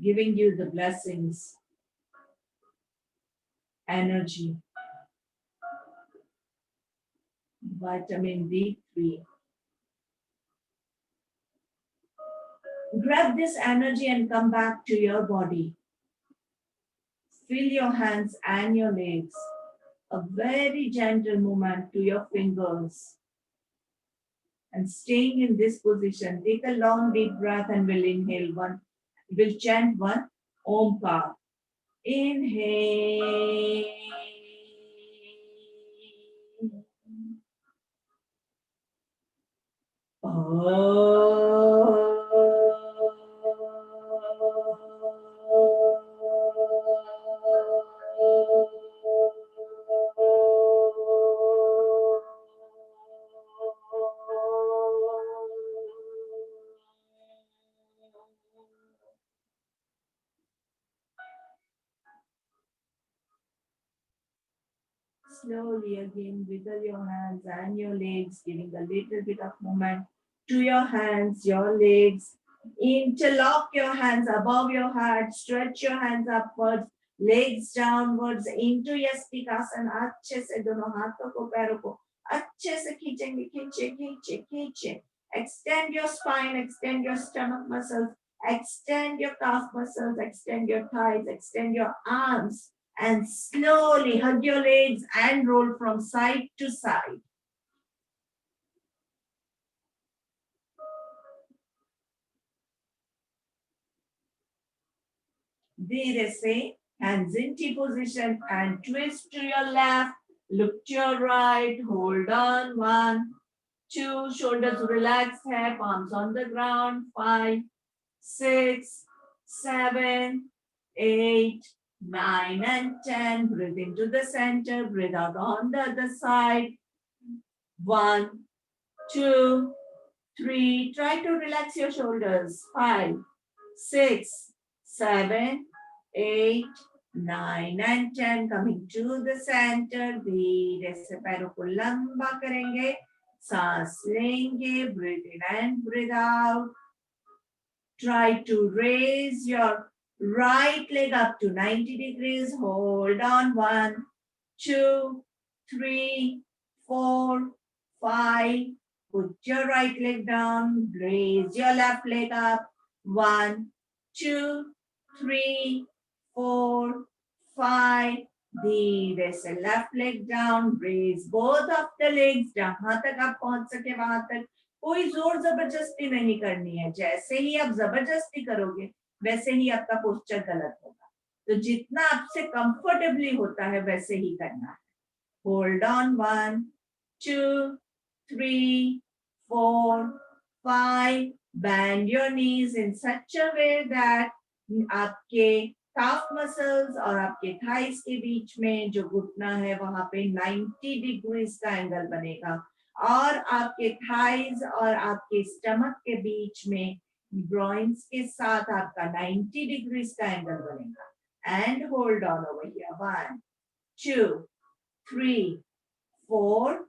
giving you the blessings, energy, vitamin D3. Grab this energy and come back to your body. Feel your hands and your legs. A very gentle movement to your fingers. And staying in this position, take a long deep breath and we'll inhale one. We'll chant one Omkar. Inhale. Slowly again wiggle your hands and your legs, giving a little bit of movement to your hands, your legs. Interlock your hands above your heart, stretch your hands upwards, legs downwards into यस्तिकासन. अच्छे से दोनों हाथों को पैरों को अच्छे से खींचेंगे, खींचे खींचे खींचे. Extend your spine, extend your stomach muscles, extend your calf muscles, extend your thighs, extend your arms. And slowly hug your legs and roll from side to side. धीरे से hands in T position and twist to your left, look to your right, hold on, 1, 2, shoulders relaxed, hai, palms on the ground, 5, 6, 7, 8, 9 and 10. Breathe into the center, breathe out on the other side. 1, 2, 3. Try to relax your shoulders. 5, 6, 7, 8, 9 and 10. Coming to the center. धीरे से पैरों को लंबा करेंगे. सांस लेंगे. Breathe in and breathe out. Try to raise your right leg up to 90 degrees. Hold on. 1, 2, 3, 4, 5. Put your right leg down. Raise your left leg up. 1, 2, 3, 4, 5. धीरे से left leg down. Raise both of the legs. जहां तक आप पहुंच सके वहां तक. कोई जोर जबरदस्ती नहीं करनी है. जैसे ही आप जबरदस्ती करोगे वैसे ही आपका पोस्चर गलत होगा. तो जितना आपसे कंफर्टेबली होता है वैसे ही करना है. Hold on. 1, 2, 3, 4, 5. Bend your knees in such a way that आपके calf muscles और आपके thighs के बीच में जो घुटना है वहां पे 90 डिग्रीज का एंगल बनेगा. और आपके thighs और आपके stomach के बीच में groins के साथ आपका 90 डिग्रीज का एंगल बनेगा. And hold on over here. 1, 2, 3, 4,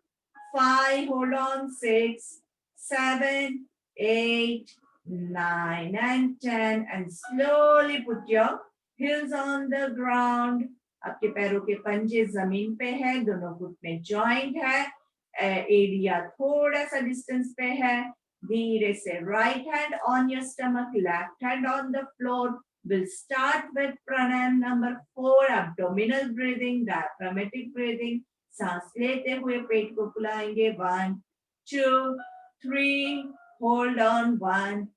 5. Hold on. 6, 7, 8, 9 and 10. And slowly put your heels on the ground. आपके पैरों के पंजे जमीन पे है. दोनों घुटने जॉइंट है. एरिया थोड़ा सा डिस्टेंस पे है. धीरे से right hand on your stomach, left hand on the floor. We'll start with pranayam number 4, abdominal breathing, diaphragmatic breathing. सांस लेते हुए पेट को फुलाएंगे. 1, 2, 3. Hold on. 1,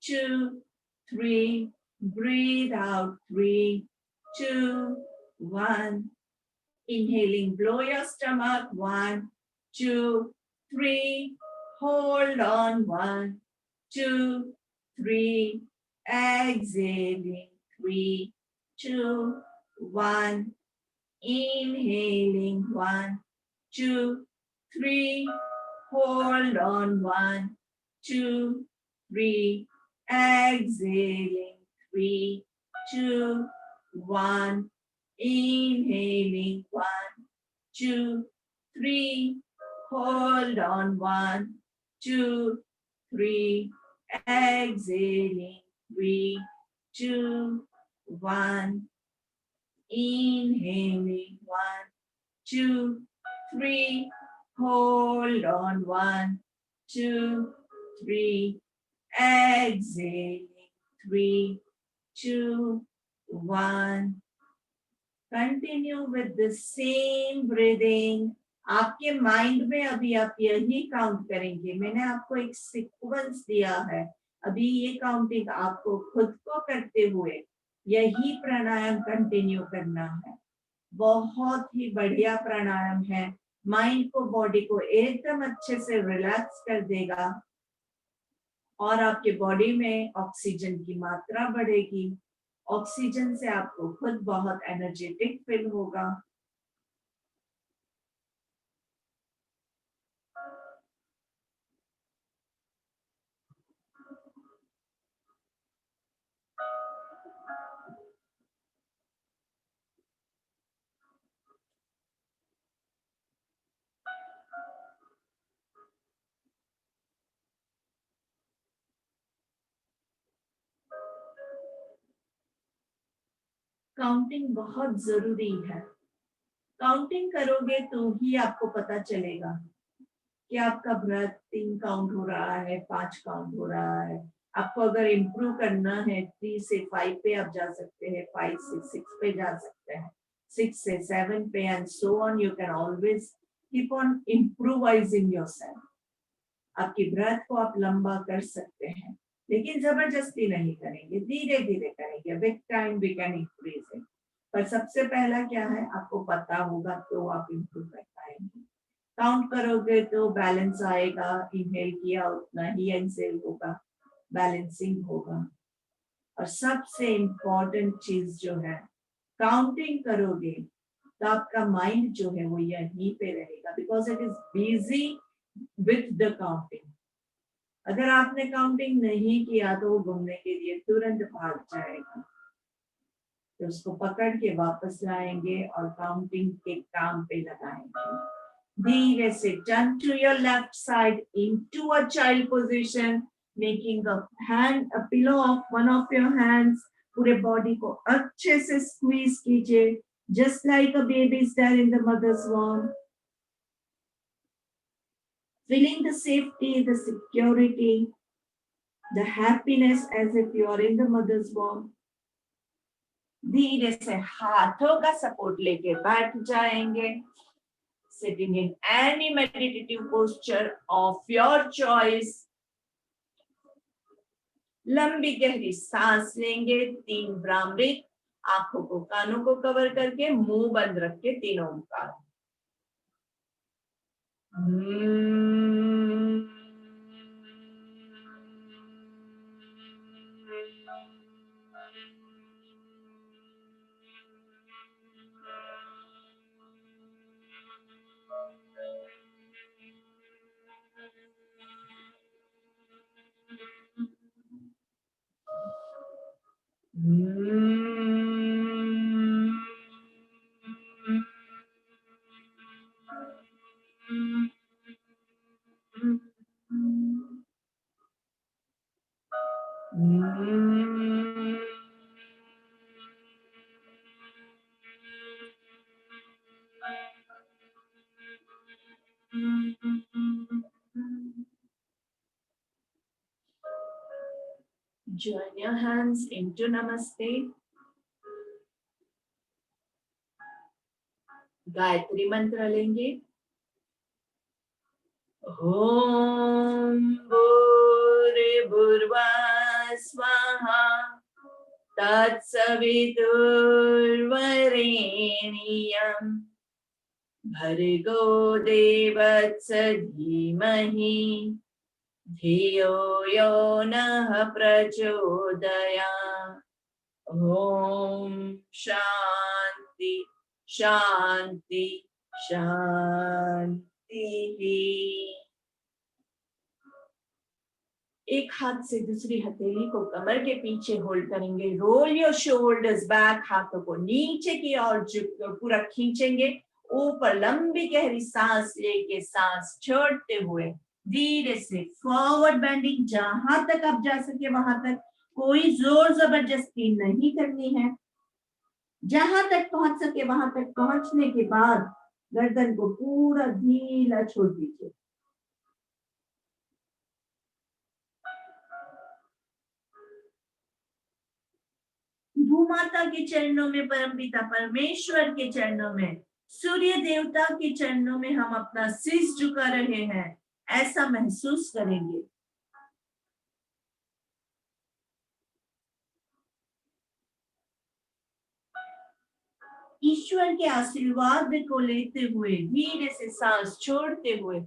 2, 3. Breathe out. 3, 2, 1. Inhaling, blow your stomach. 1, 2, 3. Hold on. 1, 2, 3. Exhaling. 3, 2, 1. Inhaling. 1, 2, 3. Hold on. 1, 2, 3. Exhaling. 3, 2, 1. Inhaling. 1, 2, 3. Hold on. 1, 2, 3. Exhaling. 3, 2, 1. Inhaling, 1, 2, 3. Hold on, 1, 2, 3. Exhaling, 3, 2, 1. Continue with the same breathing. आपके mind में अभी आप यही count करेंगे. मैंने आपको एक सीक्वेंस दिया है. अभी ये काउंटिंग आपको खुद को करते हुए यही प्राणायाम कंटिन्यू करना है. बहुत ही बढ़िया प्राणायाम है. माइंड को, बॉडी को एकदम अच्छे से रिलैक्स कर देगा और आपके बॉडी में ऑक्सीजन की मात्रा बढ़ेगी. ऑक्सीजन से आपको खुद बहुत एनर्जेटिक फील होगा. काउंटिंग बहुत जरूरी है. काउंटिंग करोगे तो ही आपको पता चलेगा कि आपका ब्रेथ 3 काउंट हो रहा है, 5 काउंट हो रहा है. आपको अगर इम्प्रूव करना है 3 से 5 पे आप जा सकते हैं, 5 से 6 पे जा सकते हैं, 6 से 7 पे and so on. You can always keep on improvising yourself. आपकी ब्रेथ को आप लंबा कर सकते हैं, लेकिन जबरदस्ती नहीं करेंगे, धीरे धीरे करेंगे. With time we can increase it. पर सबसे पहला क्या है, आपको पता होगा तो आप इम्प्रूव कर पाएंगे. काउंट करोगे तो बैलेंस आएगा. इनहेल किया उतना ही एक्सहेल होगा, बैलेंसिंग होगा. और सबसे इम्पोर्टेंट चीज जो है, काउंटिंग करोगे तो आपका माइंड जो है वो यहीं पे रहेगा, because it is busy with the counting. अगर आपने काउंटिंग नहीं किया तो वो घूमने के लिए तुरंत भाग जाएगा. तो उसको पकड़ के वापस लाएंगे और काउंटिंग के काम पे लगाएंगे. धीरे से turn to your left side into a child position, making a hand a pillow of one of your hands. पूरे बॉडी को अच्छे से स्क्वीज कीजिए, just like a baby is there in the mother's warm. Feeling the safety, the security, the happiness as if you are in the mother's womb. धीरे से हाथों का support लेके बैठ जाएंगे. Sitting in any meditative posture of your choice. लंबी गहरी सांस लेंगे. 3 भ्रामरी. आंखों को, कानों को कवर करके मुंह बंद रख के 3 ओंकार. Join your hands into Namaste. Gayatri मंत्र लेंगे. ओम भूर्भुवः स्वाहा तत्सवितुर्वरेण्यं भर्गो देवस्य धीमहि धियो यो नः प्रचोदयात्. ओम शांति शांति शांति. एक हाथ से दूसरी हथेली को कमर के पीछे होल्ड करेंगे. Roll your shoulders back. हाथों को नीचे की ओर पूरा खींचेंगे. ऊपर लंबी गहरी सांस लेके सांस छोड़ते हुए धीरे से फॉरवर्ड बेंडिंग. जहां तक आप जा सके वहां तक कोई जोर जबरदस्ती नहीं करनी है। जहां तक पहुंच सके वहां तक पहुंचने के बाद गर्दन को पूरा ढीला छोड़ दीजिए। भूमाता के चरणों में, परमपिता परमेश्वर के चरणों में, सूर्य देवता के चरणों में हम अपना शीश झुका रहे हैं, ऐसा महसूस करेंगे। ईश्वर के आशीर्वाद को लेते हुए धीरे से सांस छोड़ते हुए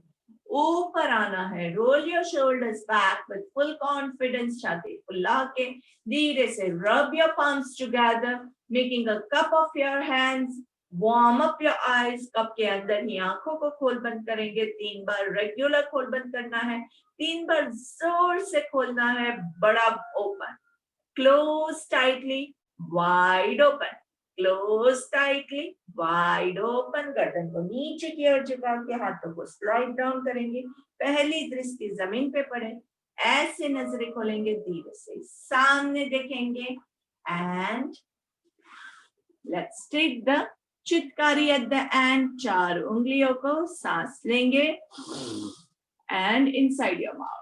ऊपर आना है। Roll your shoulders back with full confidence. छाती फुला के धीरे से rub your palms together, making a cup of your hands. Warm up your eyes. Cup के अंदर ही आंखों को खोल बंद करेंगे। 3 बार रेगुलर खोल बंद करना है, 3 बार जोर से खोलना है। बड़ा open, close tightly, wide open, close tightly, wide open. गर्दन को नीचे की ओर झुका के हाथों को स्लाइड डाउन करेंगे। पहली दृष्टि जमीन पे पड़े, ऐसे नजरें खोलेंगे, धीरे से सामने देखेंगे। And let's take the Chitkari at the end. 4 उंगलियों को सांस लेंगे and inside your mouth.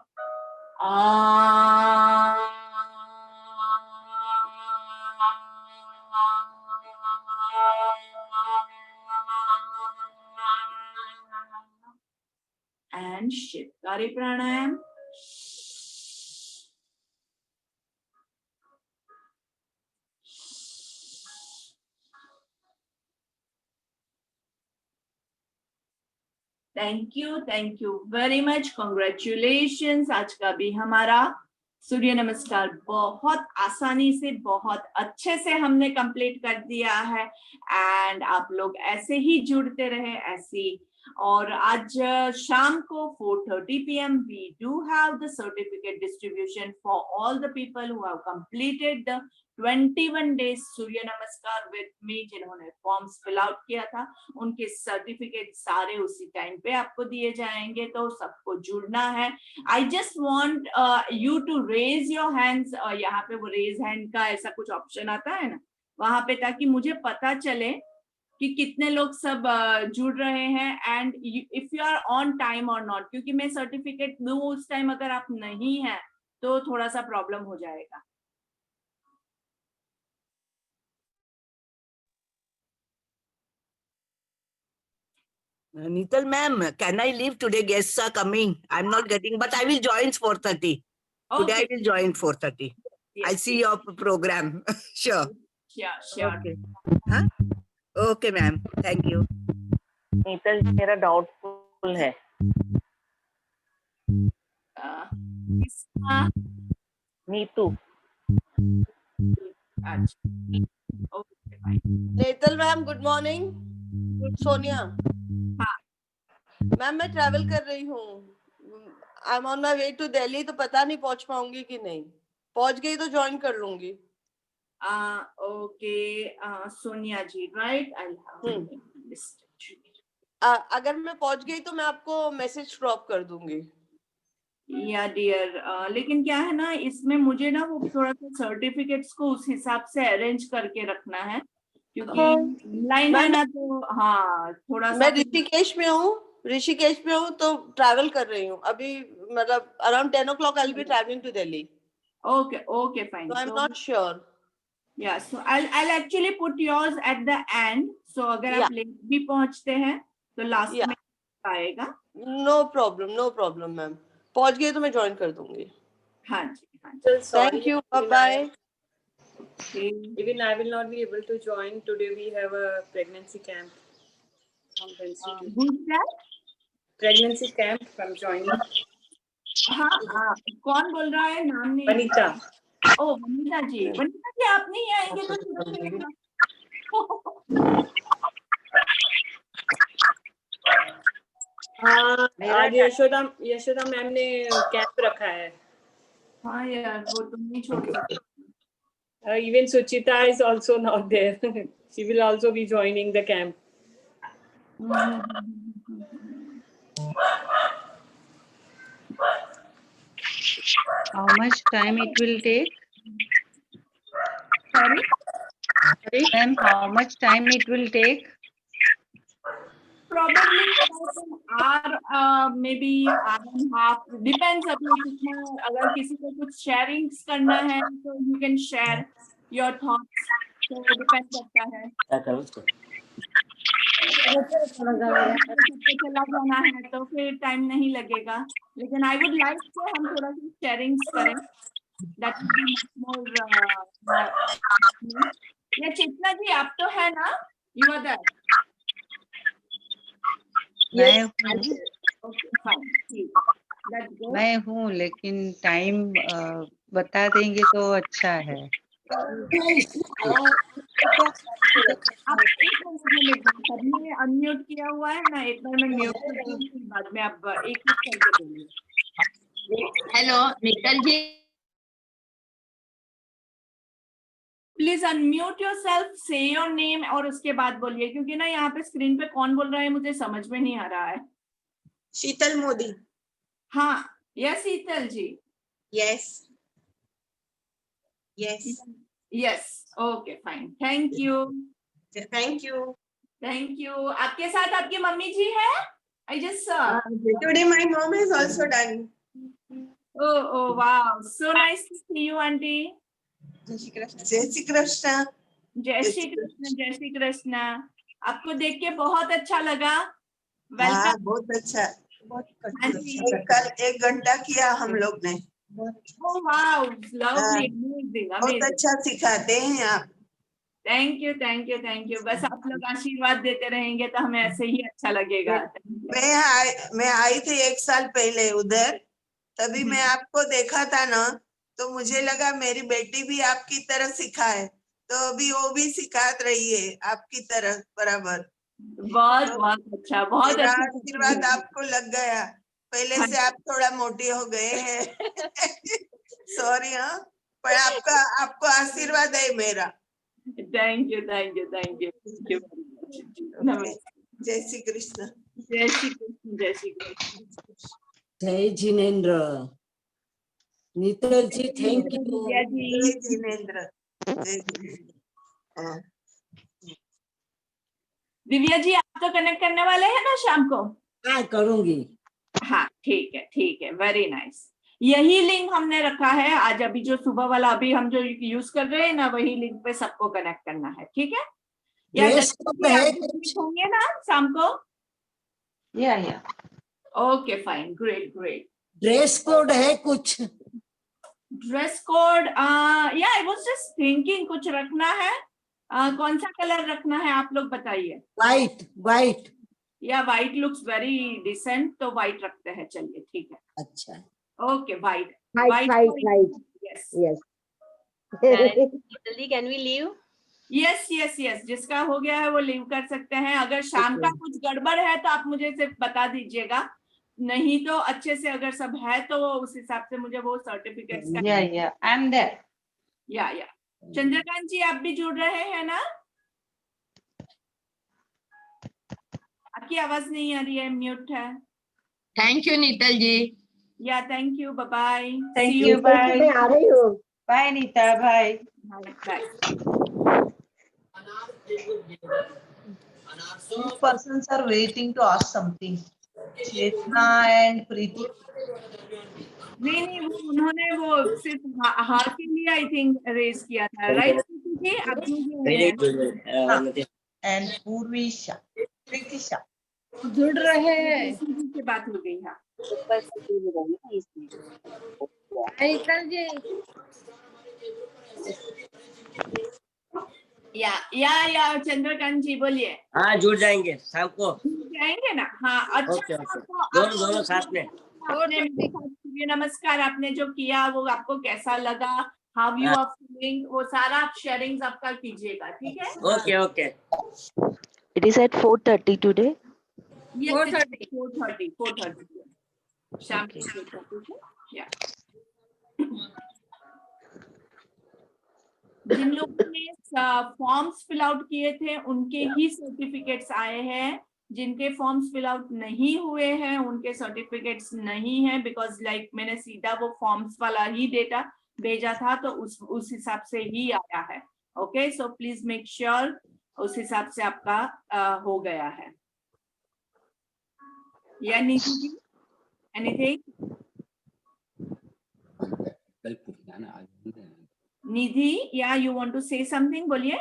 And Shitkari pranayam. Thank you very much. Congratulations. आज का भी हमारा सूर्य नमस्कार बहुत आसानी से, बहुत अच्छे से हमने कंप्लीट कर दिया है। एंड आप लोग ऐसे ही जुड़ते रहे, ऐसी। और आज शाम को 4:30 PM we do have the certificate distribution for all the people who have completed the 21 days सूर्य नमस्कार with me, जिन्होंने फॉर्म्स फिल आउट किया था। उनके सर्टिफिकेट सारे उसी टाइम पे आपको दिए जाएंगे, तो सबको जुड़ना है। I just want you to raise your hands। यहाँ पे वो रेज हैंड का ऐसा कुछ ऑप्शन आता है ना वहां पे, ताकि मुझे पता चले कि कितने लोग सब जुड़ रहे हैं। And if you are on time और नॉट, क्योंकि मैं सर्टिफिकेट दूं उस टाइम अगर आप नहीं हैं तो थोड़ा सा प्रॉब्लम हो जाएगा। Nital ma'am, can I leave today? Guests are coming. I'm not getting, but I will join 4:30. Today I Okay. will join 4:30. Yes, I'll see your program. Sure. sure. Okay. Huh? Okay, ma'am. Thank you. नीतल जी मेरा doubtful है। इसका नीतू। अच्छा, okay fine. Netal ma'am good morning. Sonia हाँ। Ma'am मैं travel कर रही हूँ, I am on my way to Delhi, तो पता नहीं पहुंच पाऊंगी कि नहीं। पहुंच गई तो ज्वाइन कर लूंगी। ओके सोनिया जी, राइट। अगर मैं पहुंच गई तो मैं आपको मैसेज ड्रॉप कर दूंगी। या डियर, लेकिन क्या है ना, इसमें मुझे ना वो थोड़ा सा सर्टिफिकेट्स को उस हिसाब से अरेंज करके रखना है, क्योंकि लाइन है ना, तो हाँ थोड़ा सा। मैं ऋषिकेश में हूँ तो ट्रैवल कर रही हूँ अभी, मतलब around 10 o'clock I will be travelling to Delhi. Okay fine. So I'm not sure. Yeah, so I'll actually put yours at the end. So अगर आप लेट भी पहुंचते हैं तो लास्ट में आएगा। No problem ma'am. पहुंच गई तो मैं ज्वाइन कर दूंगी। हाँ जी। Thank you. Bye. Okay. Even I will not be able to join. Today we have a pregnancy camp from the institute. Who's that? Pregnancy camp from joining. हाँ, कौन बोल रहा है? नाम नहीं। Vanita. ओ वनीता जी, आप नहीं आएंगे तो आज यशोदा मैम ने कैंप रखा है। हाँ यार, वो तुम नहीं छोड़ सकते। Even Suchita is also not there. She will also be joining the camp. How much time it will take? Sorry. Ma'am, how much time it will take? Probably about an hour, maybe hour and half. Depends अभी कितना, अगर किसी को कुछ sharing करना है तो you can share your thoughts. तो depend करता है. सबको चला जाना है तो फिर टाइम नहीं लगेगा. लेकिन I would like to हम थोड़ा सा sharing करें. That would be much more. या चेतना जी आप तो है ना? You are there. मैं हूँ, Okay, fine. ठीक. Let's go. मैं हूँ, लेकिन टाइम बता देंगे तो अच्छा है. आप एक मिनट में सबने अनम्यूट किया हुआ है ना, एक बार मैं म्यूट कर दूँ फिर बाद में आप एक करके बोलिए. Hello Neetal ji. Please unmute yourself, say your name और उसके बाद बोलिए, क्योंकि ना यहाँ पे स्क्रीन पे कौन बोल रहा है मुझे समझ में नहीं आ रहा है. शीतल मोदी. हाँ, yes Sheetal ji. Yes yes yes, okay fine, thank you. Thank you. Thank you. आपके साथ आपकी मम्मी जी है? I just saw. Today my mom is also done. Oh wow, so nice to see you aunty. जय श्री कृष्ण. जय श्री कृष्ण. जय श्री कृष्ण. जय श्री कृष्ण. आपको देख के बहुत अच्छा लगा. हाँ, वेलकम. बहुत अच्छा. हाँ जी. कल 1 घंटा किया हम लोग ने. Oh wow, lovely, amazing, बहुत amazing. अच्छा सिखाते हैं आप. Thank you, thank you, thank you. बस आप लोग आशीर्वाद देते रहेंगे तो हमें ऐसे ही अच्छा लगेगा. मैं आई थी 1 साल पहले उधर, तभी मैं आपको देखा था ना, तो मुझे लगा मेरी बेटी भी आपकी तरह सिखाए, तो अभी वो भी सिखात रही है आपकी तरह बराबर. बहुत बहुत अच्छा, बहुत मेरा अच्छा. आशीर्वाद आपको लग गया. पहले से आप थोड़ा मोटे हो गए हैं. सॉरी. हाँ, पर आपको आशीर्वाद है मेरा. Thank you, thank you, thank you. जय श्री कृष्ण. जय श्री कृष्ण. जय श्री कृष्ण. जय जिनेन्द्र. नीतल जी, थैंक यू. दिव्या जी. जय जिनेन्द्र. जय जिनेन्द्र. हाँ. दिव्या जी आप तो कनेक्ट करने वाले हैं ना शाम को? हाँ, करूंगी. हाँ ठीक है, ठीक है. Very nice. यही लिंक हमने रखा है आज. अभी जो सुबह वाला अभी हम जो यूज कर रहे हैं ना, वही लिंक पे सबको कनेक्ट करना है. ठीक है? या ड्रेस कोड है कुछ? होंगे ना शाम को? या okay fine, great great. Dress code है कुछ? ड्रेस कोड, या आई वाज जस्ट थिंकिंग कुछ रखना है. कौन सा कलर रखना है आप लोग बताइए. वाइट. वाइट या वाइट लुक्स वेरी डिसेंट, तो वाइट रखते हैं. चलिए ठीक है. अच्छा. Okay, white. White. Yes Yes. Can we leave? Yes yes yes. जिसका हो गया है वो लीव कर सकते हैं. अगर शाम का कुछ गड़बड़ है तो आप मुझे सिर्फ बता दीजिएगा, नहीं तो अच्छे से अगर सब है तो उस हिसाब से मुझे वो सर्टिफिकेट्स का. या आई एम देयर. या चंद्रकांत जी आप भी जुड़ रहे हैं ना? आपकी आवाज नहीं आ रही है, म्यूट है. Thank you Neetal ji. Yeah thank you. Bye. Thank you. Bye. मैं आ रही हूँ. Bye Neeta. Bye. Bye. Two persons are waiting to ask something. Chetna and Preeti. नहीं वो उन्होंने वो सिर्फ हार के लिए आई थिंक रेज किया था. राइट जी? आप लोग And Purvisha. Preetisha. जुड़ रहे हैं. से बात हो गई. हाँ या चंद्रकांत जी बोलिए. हाँ, जुड़ जाएंगे शाम को. जाएंगे ना? हाँ अच्छा. ओके. दोनों साथ में. सूर्य नमस्कार आपने जो किया वो आपको कैसा लगा, हाउ यू आर फीलिंग, वो सारा आप शेयरिंग्स आपका कीजिएगा. ठीक है? Okay. It is at 4:30 today. 4:30 शाम को 4:30. या जिन लोगों ने फॉर्म्स फिल आउट किए थे उनके ही सर्टिफिकेट्स आए हैं. जिनके फॉर्म्स फिल आउट नहीं हुए हैं उनके सर्टिफिकेट्स नहीं है, बिकॉज लाइक मैंने सीधा वो फॉर्म्स वाला ही डेटा भेजा था तो उस हिसाब से ही आया है. Okay so please make sure उस हिसाब से आपका हो गया है या Nidhi ji anything Nidhi yeah you want to say something बोलिए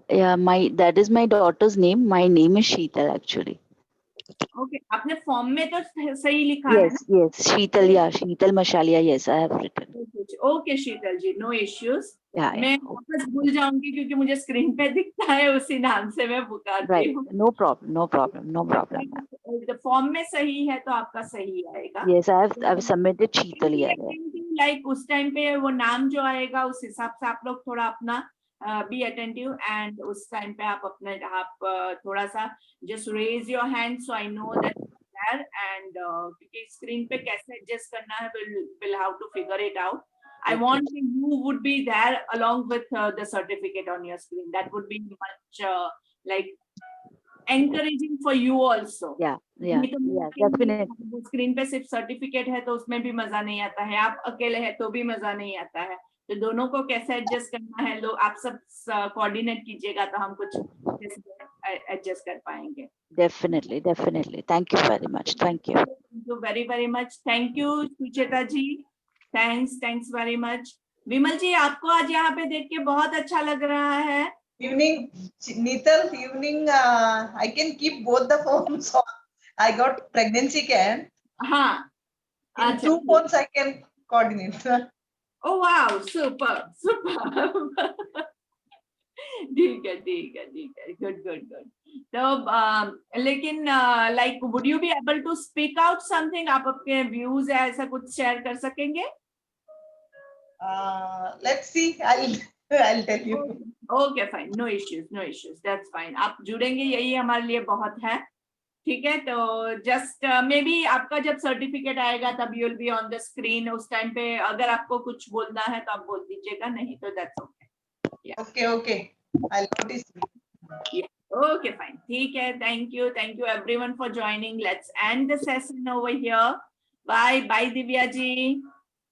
Yeah, that is my daughter's name. My name is Sheetal actually. Okay आपने फॉर्म में तो सही लिखा है Yes, yes, Sheetal, yeah, Sheetal Mashalia, yes, I have written. ना ओके शीतल जी no issues Yeah, मैं yeah. वापस भूल जाऊंगी क्योंकि मुझे स्क्रीन पे दिखता है उसी नाम से मैं पुकारती Right, हूँ no problem, no problem, no problem. ma'am. Form में सही है तो आपका सही आएगा Yes, I've submitted Sheetal, yeah. Like उस टाइम पे वो नाम जो आएगा उस हिसाब से आप लोग थोड़ा अपना बी अटेंटिव एंड उस टाइम पे आप अपने थोड़ा सा just raise your hand so I know that and क्योंकि स्क्रीन पे कैसे एडजस्ट करना है will how to figure it out I want you would be there along with the certificate on your screen. That would be much like encouraging for you also. Yeah, yeah, yeah, definitely. Screen पे सिर्फ certificate है तो उसमें भी मजा नहीं आता है आप अकेले हैं तो भी मजा नहीं आता है तो दोनों को कैसे एडजस्ट करना है लोग आप सब कोऑर्डिनेट कीजिएगा तो हम कुछ एडजस्ट कर पाएंगे Definitely, definitely. Thank you very much. Thank you. very much thank you Sucheta ji thanks very much Vimal ji आपको आज यहाँ पे देख के बहुत अच्छा लग रहा है Evening, Nital, evening, I can keep both the phones on. I got pregnancy camp. हाँ In अच्छा 2 phones I can coordinate. Oh wow, super. ठीक है, good. तो लेकिन like would you be able to speak out something? आप अपने views या ऐसा कुछ share कर सकेंगे? Let's see. I'll tell you. Okay, fine. No issues. That's fine. आप जुड़ेंगे यही हमारे लिए बहुत है. ठीक है तो जस्ट मे बी आपका जब सर्टिफिकेट आएगा तब you will be on the screen उस टाइम पे अगर आपको कुछ बोलना है तो आप बोल दीजिएगा नहीं तो that's okay Okay. I'll notice. Okay fine ठीक है thank you everyone for joining let's end the session over here bye Divya ji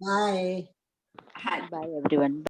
Bye. Hi Bye, everyone.